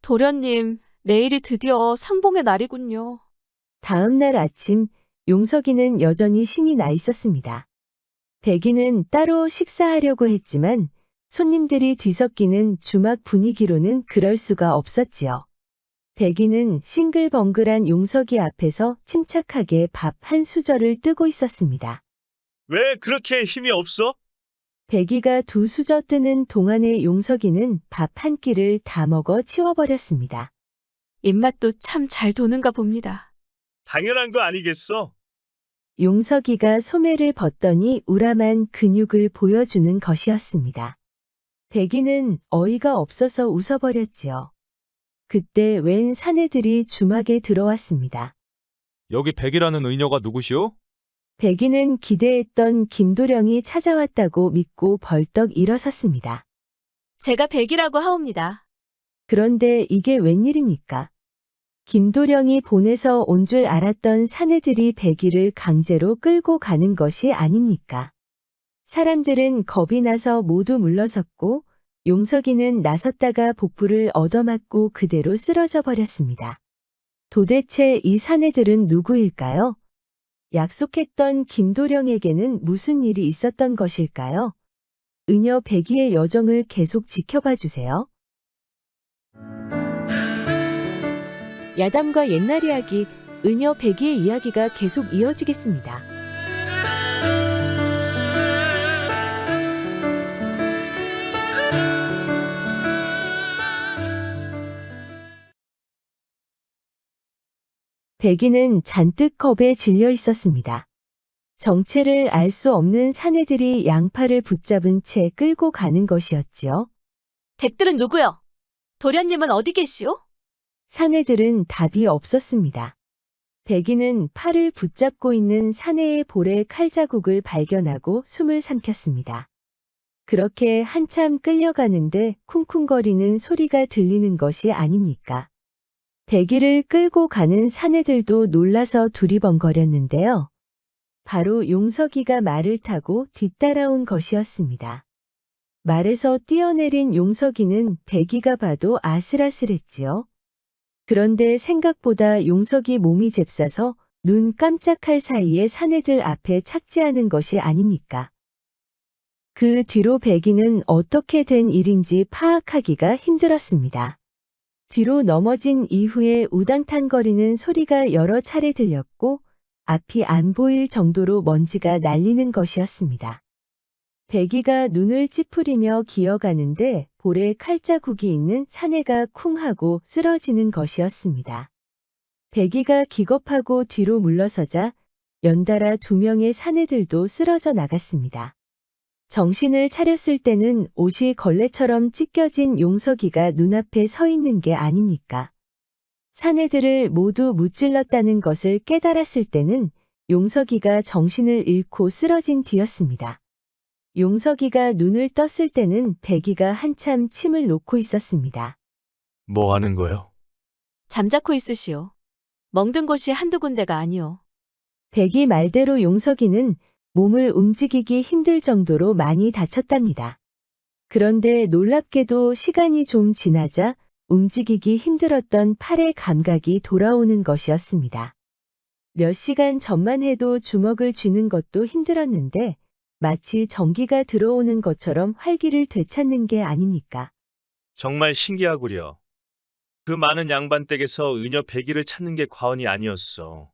도련님, 내일이 드디어 상봉의 날이군요. 다음 날 아침 용석이는 여전히 신이 나 있었습니다. 백이는 따로 식사하려고 했지만 손님들이 뒤섞이는 주막 분위기로는 그럴 수가 없었지요. 백이는 싱글벙글한 용석이 앞에서 침착하게 밥 한 수저를 뜨고 있었습니다. 왜 그렇게 힘이 없어? 백이가 두 수저 뜨는 동안에 용석이는 밥 한 끼를 다 먹어 치워버렸습니다. 입맛도 참 잘 도는가 봅니다. 당연한 거 아니겠어? 용석이가 소매를 벗더니 우람한 근육을 보여주는 것이었습니다. 백이는 어이가 없어서 웃어버렸지요. 그때 웬 사내들이 주막에 들어왔습니다. 여기 백이라는 의녀가 누구시오? 백이는 기대했던 김도령이 찾아왔다고 믿고 벌떡 일어섰습니다. 제가 백이라고 하옵니다. 그런데 이게 웬일입니까? 김도령이 보내서 온 줄 알았던 사내들이 백이를 강제로 끌고 가는 것이 아닙니까? 사람들은 겁이 나서 모두 물러섰고 용석이는 나섰다가 복부를 얻어맞고 그대로 쓰러져 버렸습니다. 도대체 이 사내들은 누구일까요? 약속했던 김도령에게는 무슨 일이 있었던 것일까요? 의녀 백이의 여정을 계속 지켜봐 주세요. 야담과 옛날 이야기, 의녀 백이의 이야기가 계속 이어지겠습니다. 백이는 잔뜩 겁에 질려 있었습니다. 정체를 알 수 없는 사내들이 양팔을 붙잡은 채 끌고 가는 것이었지요. 백들은 누구요? 도련님은 어디 계시오? 사내들은 답이 없었습니다. 백이는 팔을 붙잡고 있는 사내의 볼에 칼자국을 발견하고 숨을 삼켰습니다. 그렇게 한참 끌려가는데 쿵쿵거리는 소리가 들리는 것이 아닙니까? 백이를 끌고 가는 사내들도 놀라서 두리번거렸는데요. 바로 용석이가 말을 타고 뒤따라온 것이었습니다. 말에서 뛰어내린 용석이는 백이가 봐도 아슬아슬했지요. 그런데 생각보다 용석이 몸이 잽싸서 눈 깜짝할 사이에 사내들 앞에 착지하는 것이 아닙니까? 그 뒤로 백이는 어떻게 된 일인지 파악하기가 힘들었습니다. 뒤로 넘어진 이후에 우당탕거리는 소리가 여러 차례 들렸고 앞이 안 보일 정도로 먼지가 날리는 것이었습니다. 백이가 눈을 찌푸리며 기어가는데 볼에 칼자국이 있는 사내가 쿵 하고 쓰러지는 것이었습니다. 백이가 기겁하고 뒤로 물러서자 연달아 두 명의 사내들도 쓰러져 나갔습니다. 정신을 차렸을 때는 옷이 걸레처럼 찢겨진 용석이가 눈앞에 서 있는 게 아닙니까? 사내들을 모두 무찔렀다는 것을 깨달았을 때는 용석이가 정신을 잃고 쓰러진 뒤였습니다. 용석이가 눈을 떴을 때는 백이가 한참 침을 놓고 있었습니다. 뭐 하는 거요? 잠자코 있으시오. 멍든 곳이 한두 군데가 아니오. 백이 말대로 용석이는 몸을 움직이기 힘들 정도로 많이 다쳤답니다. 그런데 놀랍게도 시간이 좀 지나자 움직이기 힘들었던 팔의 감각이 돌아오는 것이었습니다. 몇 시간 전만 해도 주먹을 쥐는 것도 힘들었는데 마치 전기가 들어오는 것처럼 활기를 되찾는 게 아닙니까? 정말 신기하구려. 그 많은 양반댁에서 의녀 백이를 찾는 게 과언이 아니었어.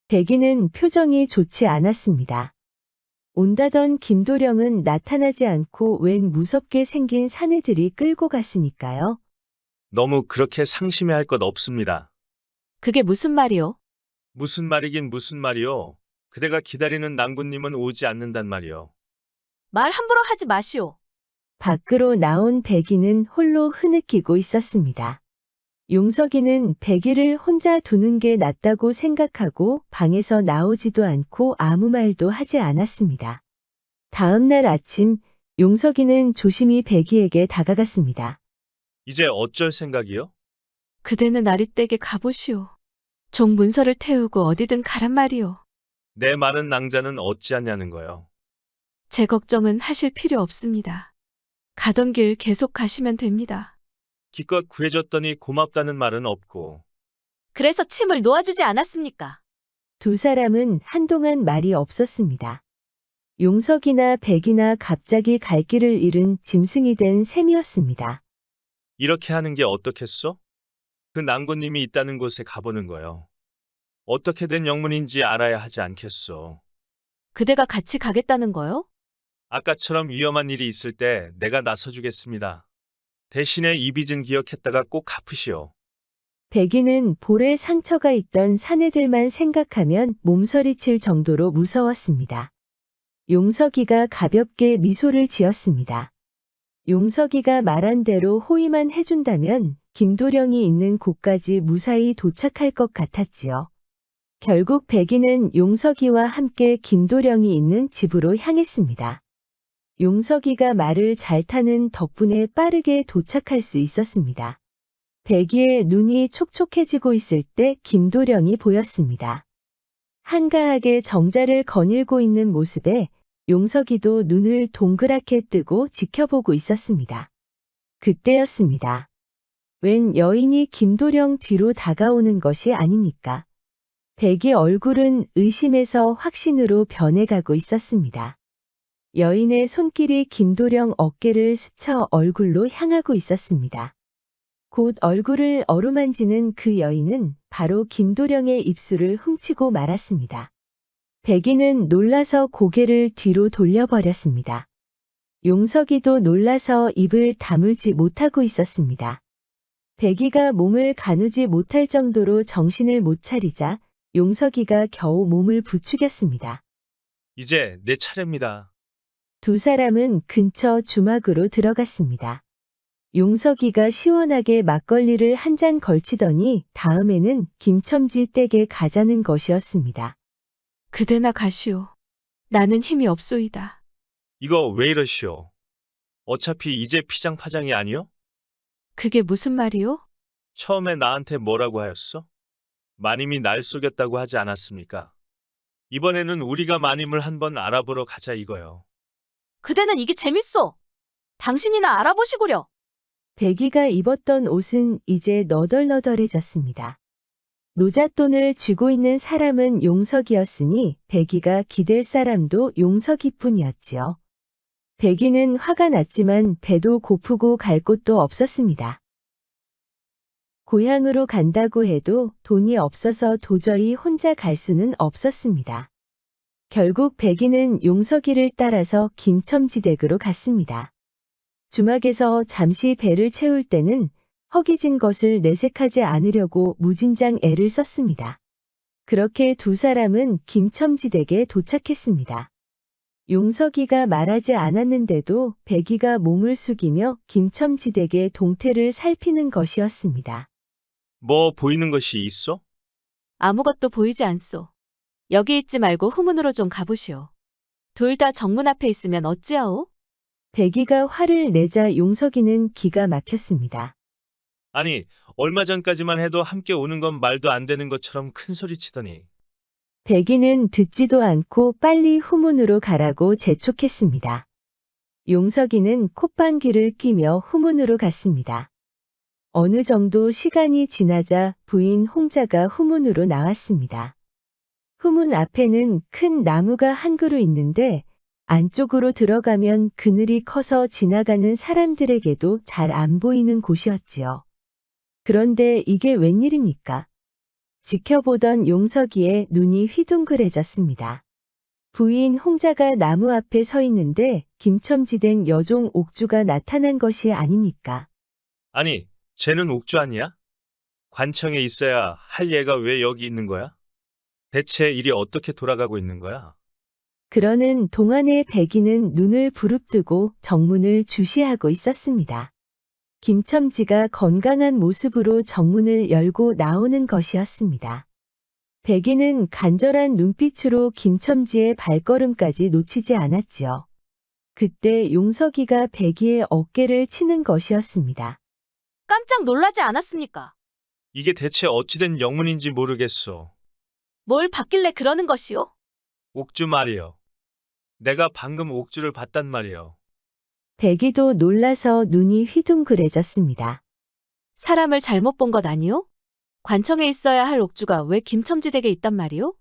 백이는 표정이 좋지 않았습니다. 온다던 김도령은 나타나지 않고 웬 무섭게 생긴 사내들이 끌고 갔으니까요. 너무 그렇게 상심해할 것 없습니다. 그게 무슨 말이오? 무슨 말이긴 무슨 말이오. 그대가 기다리는 낭군님은 오지 않는단 말이오. 말 함부로 하지 마시오. 밖으로 나온 백이는 홀로 흐느끼고 있었습니다. 용석이는 백이를 혼자 두는 게 낫다고 생각하고 방에서 나오지도 않고 아무 말도 하지 않았습니다. 다음 날 아침, 용석이는 조심히 백이에게 다가갔습니다. 이제 어쩔 생각이요? 그대는 아리댁에 가보시오. 종 문서를 태우고 어디든 가란 말이오. 내 많은 낭자는 어찌하냐는 거요. 제 걱정은 하실 필요 없습니다. 가던 길 계속 가시면 됩니다. 기껏 구해줬더니 고맙다는 말은 없고. 그래서 침을 놓아주지 않았습니까? 두 사람은 한동안 말이 없었습니다. 용석이나 백이나 갑자기 갈 길을 잃은 짐승이 된 셈이었습니다. 이렇게 하는 게 어떻겠소? 그 낭군님이 있다는 곳에 가보는 거요. 어떻게 된 영문인지 알아야 하지 않겠소. 그대가 같이 가겠다는 거요? 아까처럼 위험한 일이 있을 때 내가 나서주겠습니다. 대신에 이 빚은 기억했다가 꼭 갚으시오. 백이는 볼에 상처가 있던 사내들만 생각하면 몸서리칠 정도로 무서웠습니다. 용석이가 가볍게 미소를 지었습니다. 용석이가 말한 대로 호의만 해준다면 김도령이 있는 곳까지 무사히 도착할 것 같았지요. 결국 백이는 용석이와 함께 김도령이 있는 집으로 향했습니다. 용석이가 말을 잘 타는 덕분에 빠르게 도착할 수 있었습니다. 백이의 눈이 촉촉해지고 있을 때 김도령이 보였습니다. 한가하게 정자를 거닐고 있는 모습에 용석이도 눈을 동그랗게 뜨고 지켜보고 있었습니다. 그때였습니다. 웬 여인이 김도령 뒤로 다가오는 것이 아닙니까? 백이 얼굴은 의심에서 확신으로 변해가고 있었습니다. 여인의 손길이 김도령 어깨를 스쳐 얼굴로 향하고 있었습니다. 곧 얼굴을 어루만지는 그 여인은 바로 김도령의 입술을 훔치고 말았습니다. 백이는 놀라서 고개를 뒤로 돌려버렸습니다. 용석이도 놀라서 입을 다물지 못하고 있었습니다. 백이가 몸을 가누지 못할 정도로 정신을 못 차리자 용석이가 겨우 몸을 부추겼습니다. 이제 내 차례입니다. 두 사람은 근처 주막으로 들어갔습니다. 용석이가 시원하게 막걸리를 한 잔 걸치더니 다음에는 김첨지 댁에 가자는 것이었습니다. 그대나 가시오. 나는 힘이 없소이다. 이거 왜 이러시오? 어차피 이제 피장파장이 아니요? 그게 무슨 말이오? 처음에 나한테 뭐라고 하였어? 마님이 날 속였다고 하지 않았습니까? 이번에는 우리가 마님을 한번 알아보러 가자 이거요. 그대는 이게 재밌소. 당신이나 알아보시구려. 백이가 입었던 옷은 이제 너덜너덜해졌습니다. 노잣돈을 쥐고 있는 사람은 용석이었으니 백이가 기댈 사람도 용석이뿐이었지요. 백이는 화가 났지만 배도 고프고 갈 곳도 없었습니다. 고향으로 간다고 해도 돈이 없어서 도저히 혼자 갈 수는 없었습니다. 결국 백이는 용석이를 따라서 김첨지댁으로 갔습니다. 주막에서 잠시 배를 채울 때는 허기진 것을 내색하지 않으려고 무진장 애를 썼습니다. 그렇게 두 사람은 김첨지댁에 도착했습니다. 용석이가 말하지 않았는데도 백이가 몸을 숙이며 김첨지 댁의 동태를 살피는 것이었습니다. 뭐 보이는 것이 있어? 아무것도 보이지 않소. 여기 있지 말고 후문으로 좀 가보시오. 둘 다 정문 앞에 있으면 어찌하오? 백이가 화를 내자 용석이는 기가 막혔습니다. 아니, 얼마 전까지만 해도 함께 오는 건 말도 안 되는 것처럼 큰 소리 치더니. 백이는 듣지도 않고 빨리 후문으로 가라고 재촉했습니다. 용석이는 콧방귀를 뀌며 후문으로 갔습니다. 어느 정도 시간이 지나자 부인 홍자가 후문으로 나왔습니다. 후문 앞에는 큰 나무가 한 그루 있는데 안쪽으로 들어가면 그늘이 커서 지나가는 사람들에게도 잘 안 보이는 곳이었지요. 그런데 이게 웬일입니까? 지켜보던 용석이의 눈이 휘둥그레졌습니다. 부인 홍자가 나무 앞에 서 있는데 김첨지 댁 여종 옥주가 나타난 것이 아닙니까? 아니, 쟤는 옥주 아니야? 관청에 있어야 할 얘가 왜 여기 있는 거야? 대체 일이 어떻게 돌아가고 있는 거야? 그러는 동안의 백이는 눈을 부릅뜨고 정문을 주시하고 있었습니다. 김첨지가 건강한 모습으로 정문을 열고 나오는 것이었습니다. 백이는 간절한 눈빛으로 김첨지의 발걸음까지 놓치지 않았지요. 그때 용석이가 백이의 어깨를 치는 것이었습니다. 깜짝 놀라지 않았습니까? 이게 대체 어찌된 영문인지 모르겠소. 뭘 받길래 그러는 것이오? 옥주 말이요. 내가 방금 옥주를 봤단 말이요. 백이도 놀라서 눈이 휘둥그레졌습니다. 사람을 잘못 본 것 아니오? 관청에 있어야 할 옥주가 왜 김첨지 댁에 있단 말이오?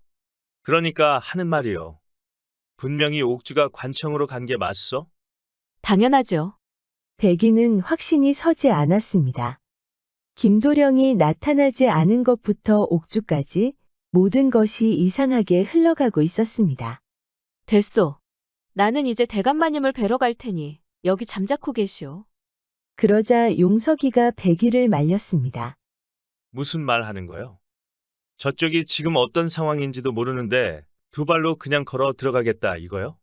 그러니까 하는 말이요. 분명히 옥주가 관청으로 간 게 맞소? 당연하죠. 백이는 확신이 서지 않았습니다. 김도령이 나타나지 않은 것부터 옥주까지 모든 것이 이상하게 흘러가고 있었습니다. 됐소. 나는 이제 대감마님을 뵈러 갈 테니 여기 잠자코 계시오. 그러자 용석이가 백이를 말렸습니다. 무슨 말 하는 거요? 저쪽이 지금 어떤 상황인지도 모르는데 두 발로 그냥 걸어 들어가겠다 이거요?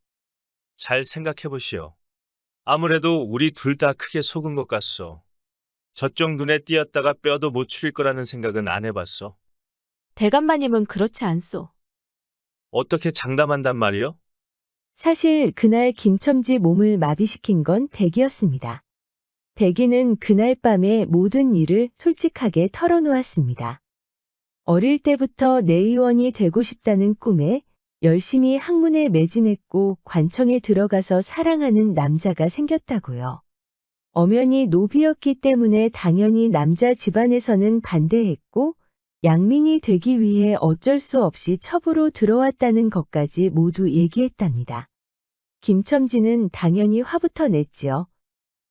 잘 생각해 보시오. 아무래도 우리 둘 다 크게 속은 것 같소. 저쪽 눈에 띄었다가 뼈도 못 추릴 거라는 생각은 안 해봤어. 대감마님은 그렇지 않소. 어떻게 장담한단 말이요? 사실 그날 김첨지 몸을 마비시킨 건 백이었습니다. 백이는 그날 밤에 모든 일을 솔직하게 털어놓았습니다. 어릴 때부터 내의원이 되고 싶다는 꿈에 열심히 학문에 매진했고 관청에 들어가서 사랑하는 남자가 생겼다고요. 엄연히 노비였기 때문에 당연히 남자 집안에서는 반대했고 양민이 되기 위해 어쩔 수 없이 첩으로 들어왔다는 것까지 모두 얘기했답니다. 김첨지는 당연히 화부터 냈지요.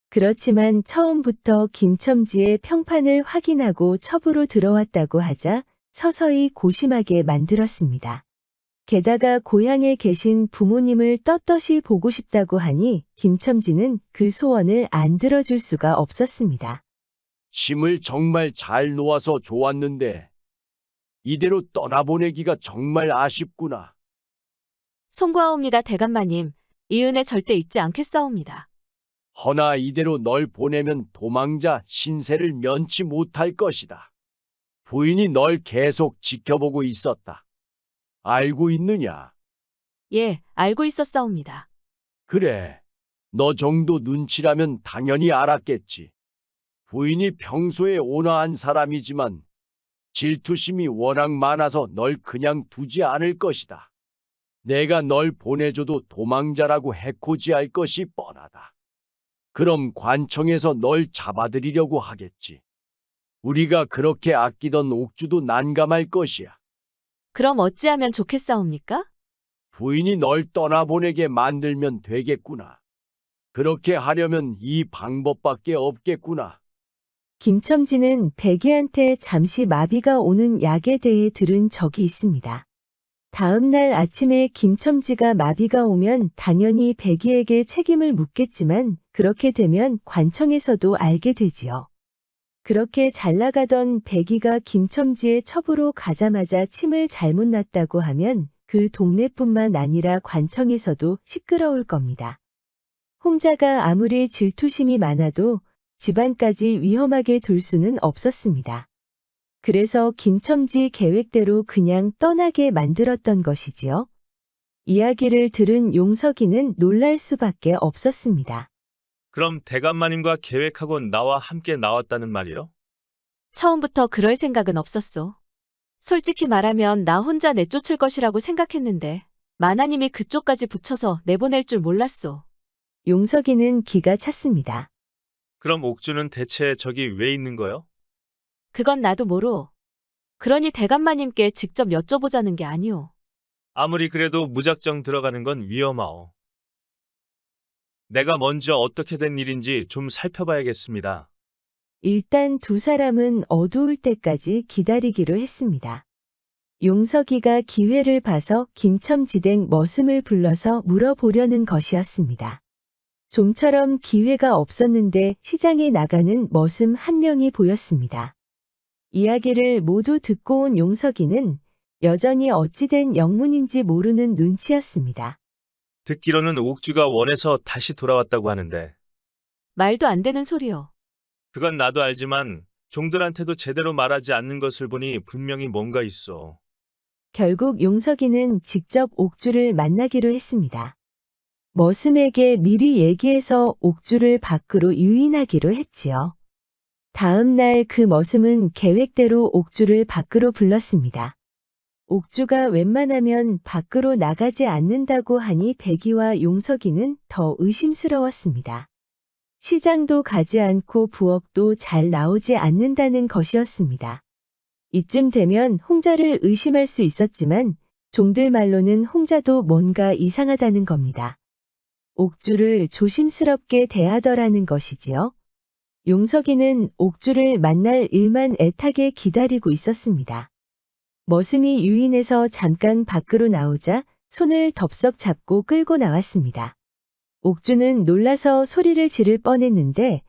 그렇지만 처음부터 김첨지의 평판을 확인하고 첩으로 들어왔다고 하자 서서히 고심하게 만들었습니다. 게다가 고향에 계신 부모님을 떳떳이 보고 싶다고 하니 김첨지는 그 소원을 안 들어줄 수가 없었습니다. 짐을 정말 잘 놓아서 좋았는데 이대로 떠나보내기가 정말 아쉽구나. 송구하옵니다 대감마님. 이 은혜 절대 잊지 않겠사옵니다. 허나 이대로 널 보내면 도망자 신세를 면치 못할 것이다. 부인이 널 계속 지켜보고 있었다. 알고 있느냐? 예, 알고 있었사옵니다. 그래. 너 정도 눈치라면 당연히 알았겠지. 부인이 평소에 온화한 사람이지만 질투심이 워낙 많아서 널 그냥 두지 않을 것이다. 내가 널 보내줘도 도망자라고 해코지할 것이 뻔하다. 그럼 관청에서 널 잡아들이려고 하겠지. 우리가 그렇게 아끼던 옥주도 난감할 것이야. 그럼 어찌하면 좋겠사옵니까? 부인이 널 떠나보내게 만들면 되겠구나. 그렇게 하려면 이 방법밖에 없겠구나. 김첨지는 백이한테 잠시 마비가 오는 약에 대해 들은 적이 있습니다. 다음 날 아침에 김첨지가 마비가 오면 당연히 백이에게 책임을 묻겠지만 그렇게 되면 관청에서도 알게 되지요. 그렇게 잘 나가던 백이가 김첨지의 첩으로 가자마자 침을 잘못 놨다고 하면 그 동네뿐만 아니라 관청에서도 시끄러울 겁니다. 홍자가 아무리 질투심이 많아도 집안까지 위험하게 둘 수는 없었습니다. 그래서 김첨지 계획대로 그냥 떠나게 만들었던 것이지요. 이야기를 들은 용석이는 놀랄 수밖에 없었습니다. 그럼 대감마님과 계획하고 나와 함께 나왔다는 말이요? 처음부터 그럴 생각은 없었소. 솔직히 말하면 나 혼자 내쫓을 것이라고 생각했는데 마나님이 그쪽까지 붙여서 내보낼 줄 몰랐소. 용석이는 기가 찼습니다. 그럼 옥주는 대체 저기 왜 있는 거요? 그건 나도 모르오. 그러니 대감마님께 직접 여쭤보자는 게 아니오. 아무리 그래도 무작정 들어가는 건 위험하오. 내가 먼저 어떻게 된 일인지 좀 살펴봐야겠습니다. 일단 두 사람은 어두울 때까지 기다리기로 했습니다. 용석이가 기회를 봐서 김첨지댁 머슴을 불러서 물어보려는 것이었습니다. 좀처럼 기회가 없었는데 시장에 나가는 머슴 한 명이 보였습니다. 이야기를 모두 듣고 온 용석이는 여전히 어찌된 영문인지 모르는 눈치였습니다. 듣기로는 옥주가 원해서 다시 돌아왔다고 하는데 말도 안 되는 소리요. 그건 나도 알지만 종들한테도 제대로 말하지 않는 것을 보니 분명히 뭔가 있어. 결국 용석이는 직접 옥주를 만나기로 했습니다. 머슴에게 미리 얘기해서 옥주를 밖으로 유인하기로 했지요. 다음 날 그 머슴은 계획대로 옥주를 밖으로 불렀습니다. 옥주가 웬만하면 밖으로 나가지 않는다고 하니 백이와 용석이는 더 의심스러웠습니다. 시장도 가지 않고 부엌도 잘 나오지 않는다는 것이었습니다. 이쯤 되면 홍자를 의심할 수 있었지만 종들 말로는 홍자도 뭔가 이상하다는 겁니다. 옥주를 조심스럽게 대하더라는 것이지요. 용석이는 옥주를 만날 일만 애타게 기다리고 있었습니다. 머슴이 유인해서 잠깐 밖으로 나오자 손을 덥석 잡고 끌고 나왔습니다. 옥주는 놀라서 소리를 지를 뻔했는데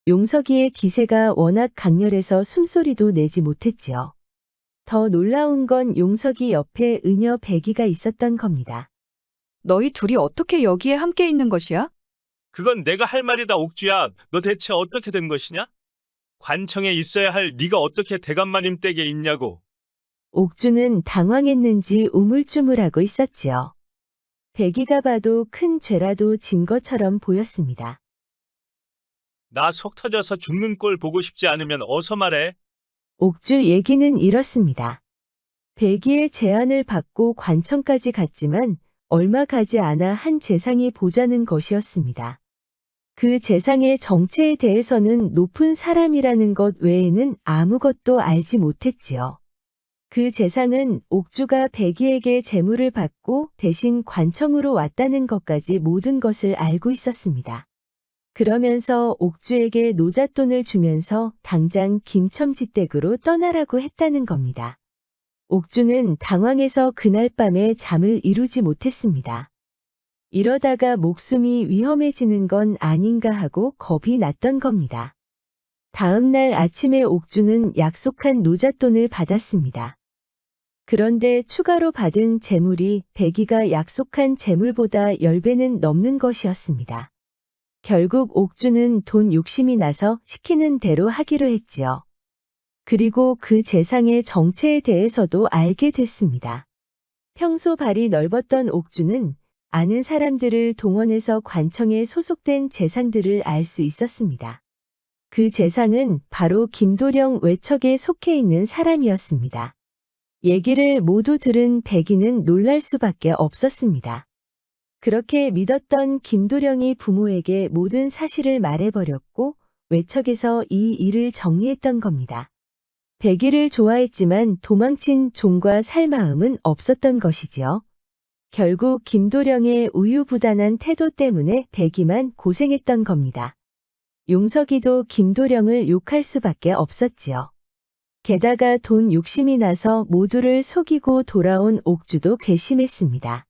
용석이의 기세가 워낙 강렬해서 숨소리도 내지 못했지요. 더 놀라운 건 용석이 옆에 은여 백이가 있었던 겁니다. 너희 둘이 어떻게 여기에 함께 있는 것이야? 그건 내가 할 말이다, 옥주야. 너 대체 어떻게 된 것이냐? 관청에 있어야 할 네가 어떻게 대감마님 댁에 있냐고. 옥주는 당황했는지 우물쭈물하고 있었지요. 백이가 봐도 큰 죄라도 진 것처럼 보였습니다. 나 속 터져서 죽는 꼴 보고 싶지 않으면 어서 말해. 옥주 얘기는 이렇습니다. 백이의 제안을 받고 관청까지 갔지만 얼마 가지 않아 한 재상이 보자는 것이었습니다. 그 재상의 정체에 대해서는 높은 사람이라는 것 외에는 아무것도 알지 못했지요. 그 재상은 옥주가 백이에게 재물을 받고 대신 관청으로 왔다는 것까지 모든 것을 알고 있었습니다. 그러면서 옥주에게 노잣돈을 주면서 당장 김첨지 댁으로 떠나라고 했다는 겁니다. 옥주는 당황해서 그날 밤에 잠을 이루지 못했습니다. 이러다가 목숨이 위험해지는 건 아닌가 하고 겁이 났던 겁니다. 다음 날 아침에 옥주는 약속한 노잣돈을 받았습니다. 그런데 추가로 받은 재물이 백이가 약속한 재물보다 10배는 넘는 것이었습니다. 결국 옥주는 돈 욕심이 나서 시키는 대로 하기로 했지요. 그리고 그 재상의 정체에 대해서도 알게 됐습니다. 평소 발이 넓었던 옥주는 아는 사람들을 동원해서 관청에 소속된 재상들을 알 수 있었습니다. 그 재상은 바로 김도령 외척에 속해 있는 사람이었습니다. 얘기를 모두 들은 백이는 놀랄 수밖에 없었습니다. 그렇게 믿었던 김도령이 부모에게 모든 사실을 말해버렸고 외척에서 이 일을 정리했던 겁니다. 백이를 좋아했지만 도망친 종과 살 마음은 없었던 것이지요. 결국 김도령의 우유부단한 태도 때문에 백이만 고생했던 겁니다. 용석이도 김도령을 욕할 수밖에 없었지요. 게다가 돈 욕심이 나서 모두를 속이고 돌아온 옥주도 괘씸했습니다.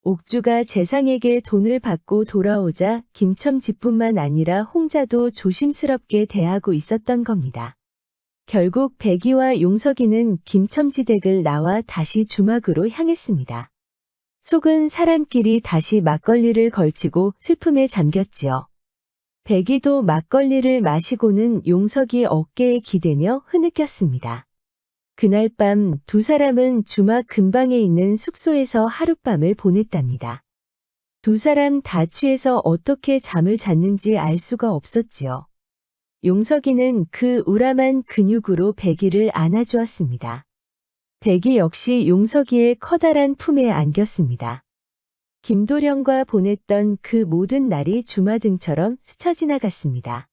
옥주가 재상에게 돈을 받고 돌아오자 김첨지뿐만 아니라 홍자도 조심스럽게 대하고 있었던 겁니다. 결국 백이와 용석이는 김첨지 댁을 나와 다시 주막으로 향했습니다. 속은 사람끼리 다시 막걸리를 걸치고 슬픔에 잠겼지요. 백이도 막걸리를 마시고는 용석이 어깨에 기대며 흐느꼈습니다. 그날 밤 두 사람은 주막 근방에 있는 숙소에서 하룻밤을 보냈답니다. 두 사람 다 취해서 어떻게 잠을 잤는지 알 수가 없었지요. 용석이는 그 우람한 근육으로 백이를 안아주었습니다. 백이 역시 용석이의 커다란 품에 안겼습니다. 김도령과 보냈던 그 모든 날이 주마등처럼 스쳐 지나갔습니다.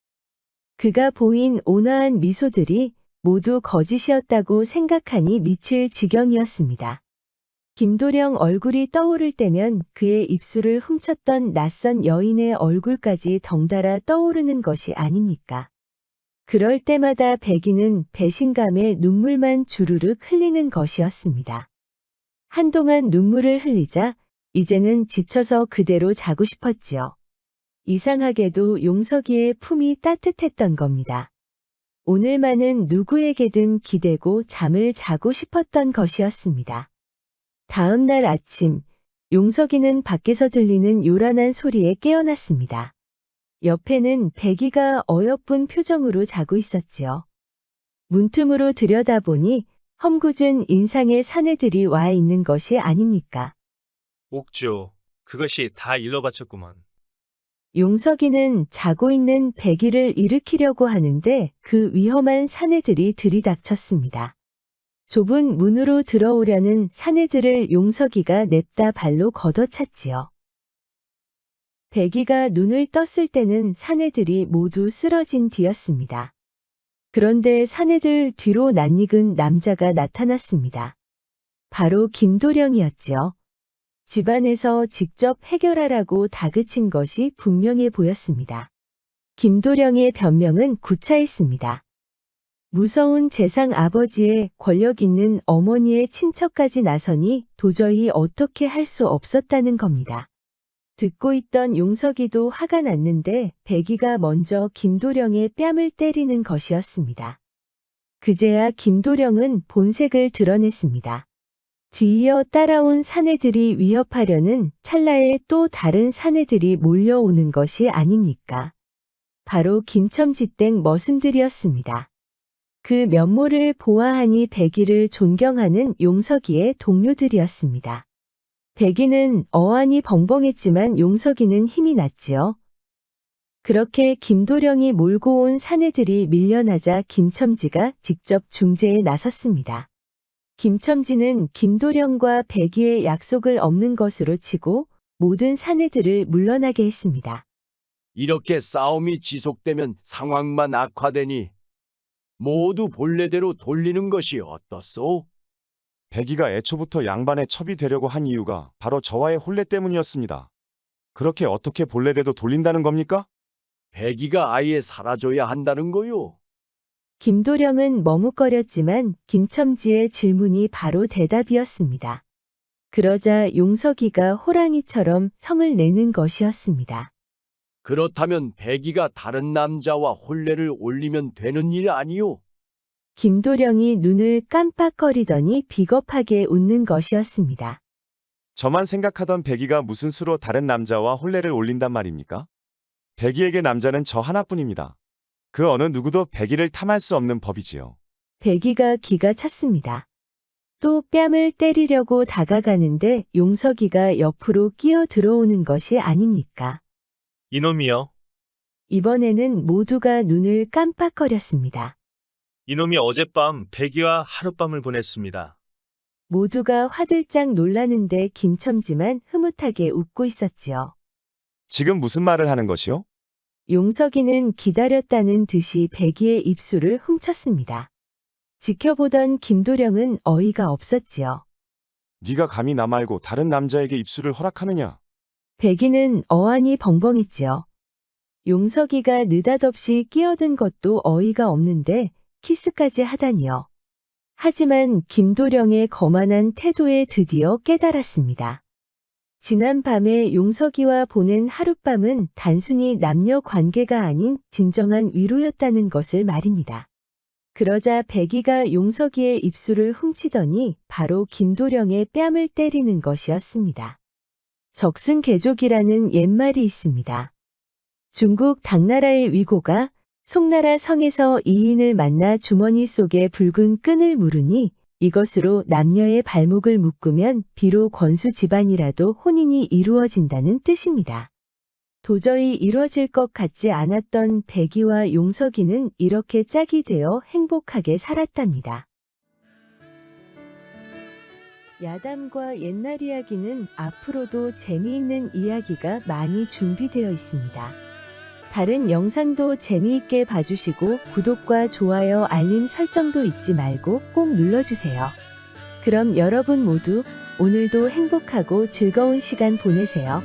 그가 보인 온화한 미소들이 모두 거짓이었다고 생각하니 미칠 지경이었습니다. 김도령 얼굴이 떠오를 때면 그의 입술을 훔쳤던 낯선 여인의 얼굴까지 덩달아 떠오르는 것이 아닙니까? 그럴 때마다 백이는 배신감에 눈물만 주르륵 흘리는 것이었습니다. 한동안 눈물을 흘리자 이제는 지쳐서 그대로 자고 싶었지요. 이상하게도 용석이의 품이 따뜻했던 겁니다. 오늘만은 누구에게든 기대고 잠을 자고 싶었던 것이었습니다. 다음 날 아침, 용석이는 밖에서 들리는 요란한 소리에 깨어났습니다. 옆에는 백이가 어여쁜 표정으로 자고 있었지요. 문틈으로 들여다보니 험궂은 인상의 사내들이 와 있는 것이 아닙니까? 옥조, 그것이 다 일러 바쳤구먼. 용석이는 자고 있는 백이를 일으키려고 하는데 그 위험한 사내들이 들이닥쳤습니다. 좁은 문으로 들어오려는 사내들을 용석이가 냅다 발로 걷어찼지요. 백이가 눈을 떴을 때는 사내들이 모두 쓰러진 뒤였습니다. 그런데 사내들 뒤로 낯익은 남자가 나타났습니다. 바로 김도령이었지요. 집안에서 직접 해결하라고 다그친 것이 분명해 보였습니다. 김도령의 변명은 구차했습니다. 무서운 재상 아버지의 권력 있는 어머니의 친척까지 나서니 도저히 어떻게 할 수 없었다는 겁니다. 듣고 있던 용석이도 화가 났는데 백이가 먼저 김도령의 뺨을 때리는 것이었습니다. 그제야 김도령은 본색을 드러냈습니다. 뒤이어 따라온 사내들이 위협하려는 찰나에 또 다른 사내들이 몰려오는 것이 아닙니까? 바로 김첨지댁 머슴들이었습니다. 그 면모를 보아하니 백이를 존경하는 용석이의 동료들이었습니다. 백이는 어안이 벙벙했지만 용석이는 힘이 났지요. 그렇게 김도령이 몰고 온 사내들이 밀려나자 김첨지가 직접 중재에 나섰습니다. 김첨지는 김도령과 백이의 약속을 없는 것으로 치고 모든 사내들을 물러나게 했습니다. 이렇게 싸움이 지속되면 상황만 악화되니 모두 본래대로 돌리는 것이 어떻소? 백이가 애초부터 양반의 첩이 되려고 한 이유가 바로 저와의 혼례 때문이었습니다. 그렇게 어떻게 본래대로 돌린다는 겁니까? 백이가 아예 사라져야 한다는 거요. 김도령은 머뭇거렸지만 김첨지의 질문이 바로 대답이었습니다. 그러자 용석이가 호랑이처럼 성을 내는 것이었습니다. 그렇다면 백이가 다른 남자와 혼례를 올리면 되는 일 아니요? 김도령이 눈을 깜빡거리더니 비겁하게 웃는 것이었습니다. 저만 생각하던 백이가 무슨 수로 다른 남자와 혼례를 올린단 말입니까? 백이에게 남자는 저 하나뿐입니다. 그 어느 누구도 백이를 탐할 수 없는 법이지요. 백이가 기가 찼습니다. 또 뺨을 때리려고 다가가는데 용석이가 옆으로 끼어 들어오는 것이 아닙니까? 이놈이요. 이번에는 모두가 눈을 깜빡거렸습니다. 이놈이 어젯밤 백이와 하룻밤을 보냈습니다. 모두가 화들짝 놀라는데 김첨지만 흐뭇하게 웃고 있었지요. 지금 무슨 말을 하는 것이요? 용석이는 기다렸다는 듯이 백이의 입술을 훔쳤습니다. 지켜보던 김도령은 어이가 없었지요. 네가 감히 나 말고 다른 남자에게 입술을 허락하느냐? 백이는 어안이 벙벙했지요. 용석이가 느닷없이 끼어든 것도 어이가 없는데 키스까지 하다니요. 하지만 김도령의 거만한 태도에 드디어 깨달았습니다. 지난 밤에 용석이와 보낸 하룻밤은 단순히 남녀 관계가 아닌 진정한 위로였다는 것을 말입니다. 그러자 백이가 용석이의 입술을 훔치더니 바로 김도령의 뺨을 때리는 것이었습니다. 적승개족이라는 옛말이 있습니다. 중국 당나라의 위고가 송나라 성에서 이인을 만나 주머니 속에 붉은 끈을 물으니 이것으로 남녀의 발목을 묶으면 비록 권수 집안이라도 혼인이 이루어진다는 뜻입니다. 도저히 이뤄질 것 같지 않았던 백이와 용석이는 이렇게 짝이 되어 행복하게 살았답니다. 야담과 옛날 이야기는 앞으로도 재미있는 이야기가 많이 준비되어 있습니다. 다른 영상도 재미있게 봐주시고 구독과 좋아요 알림 설정도 잊지 말고 꼭 눌러주세요. 그럼 여러분 모두 오늘도 행복하고 즐거운 시간 보내세요.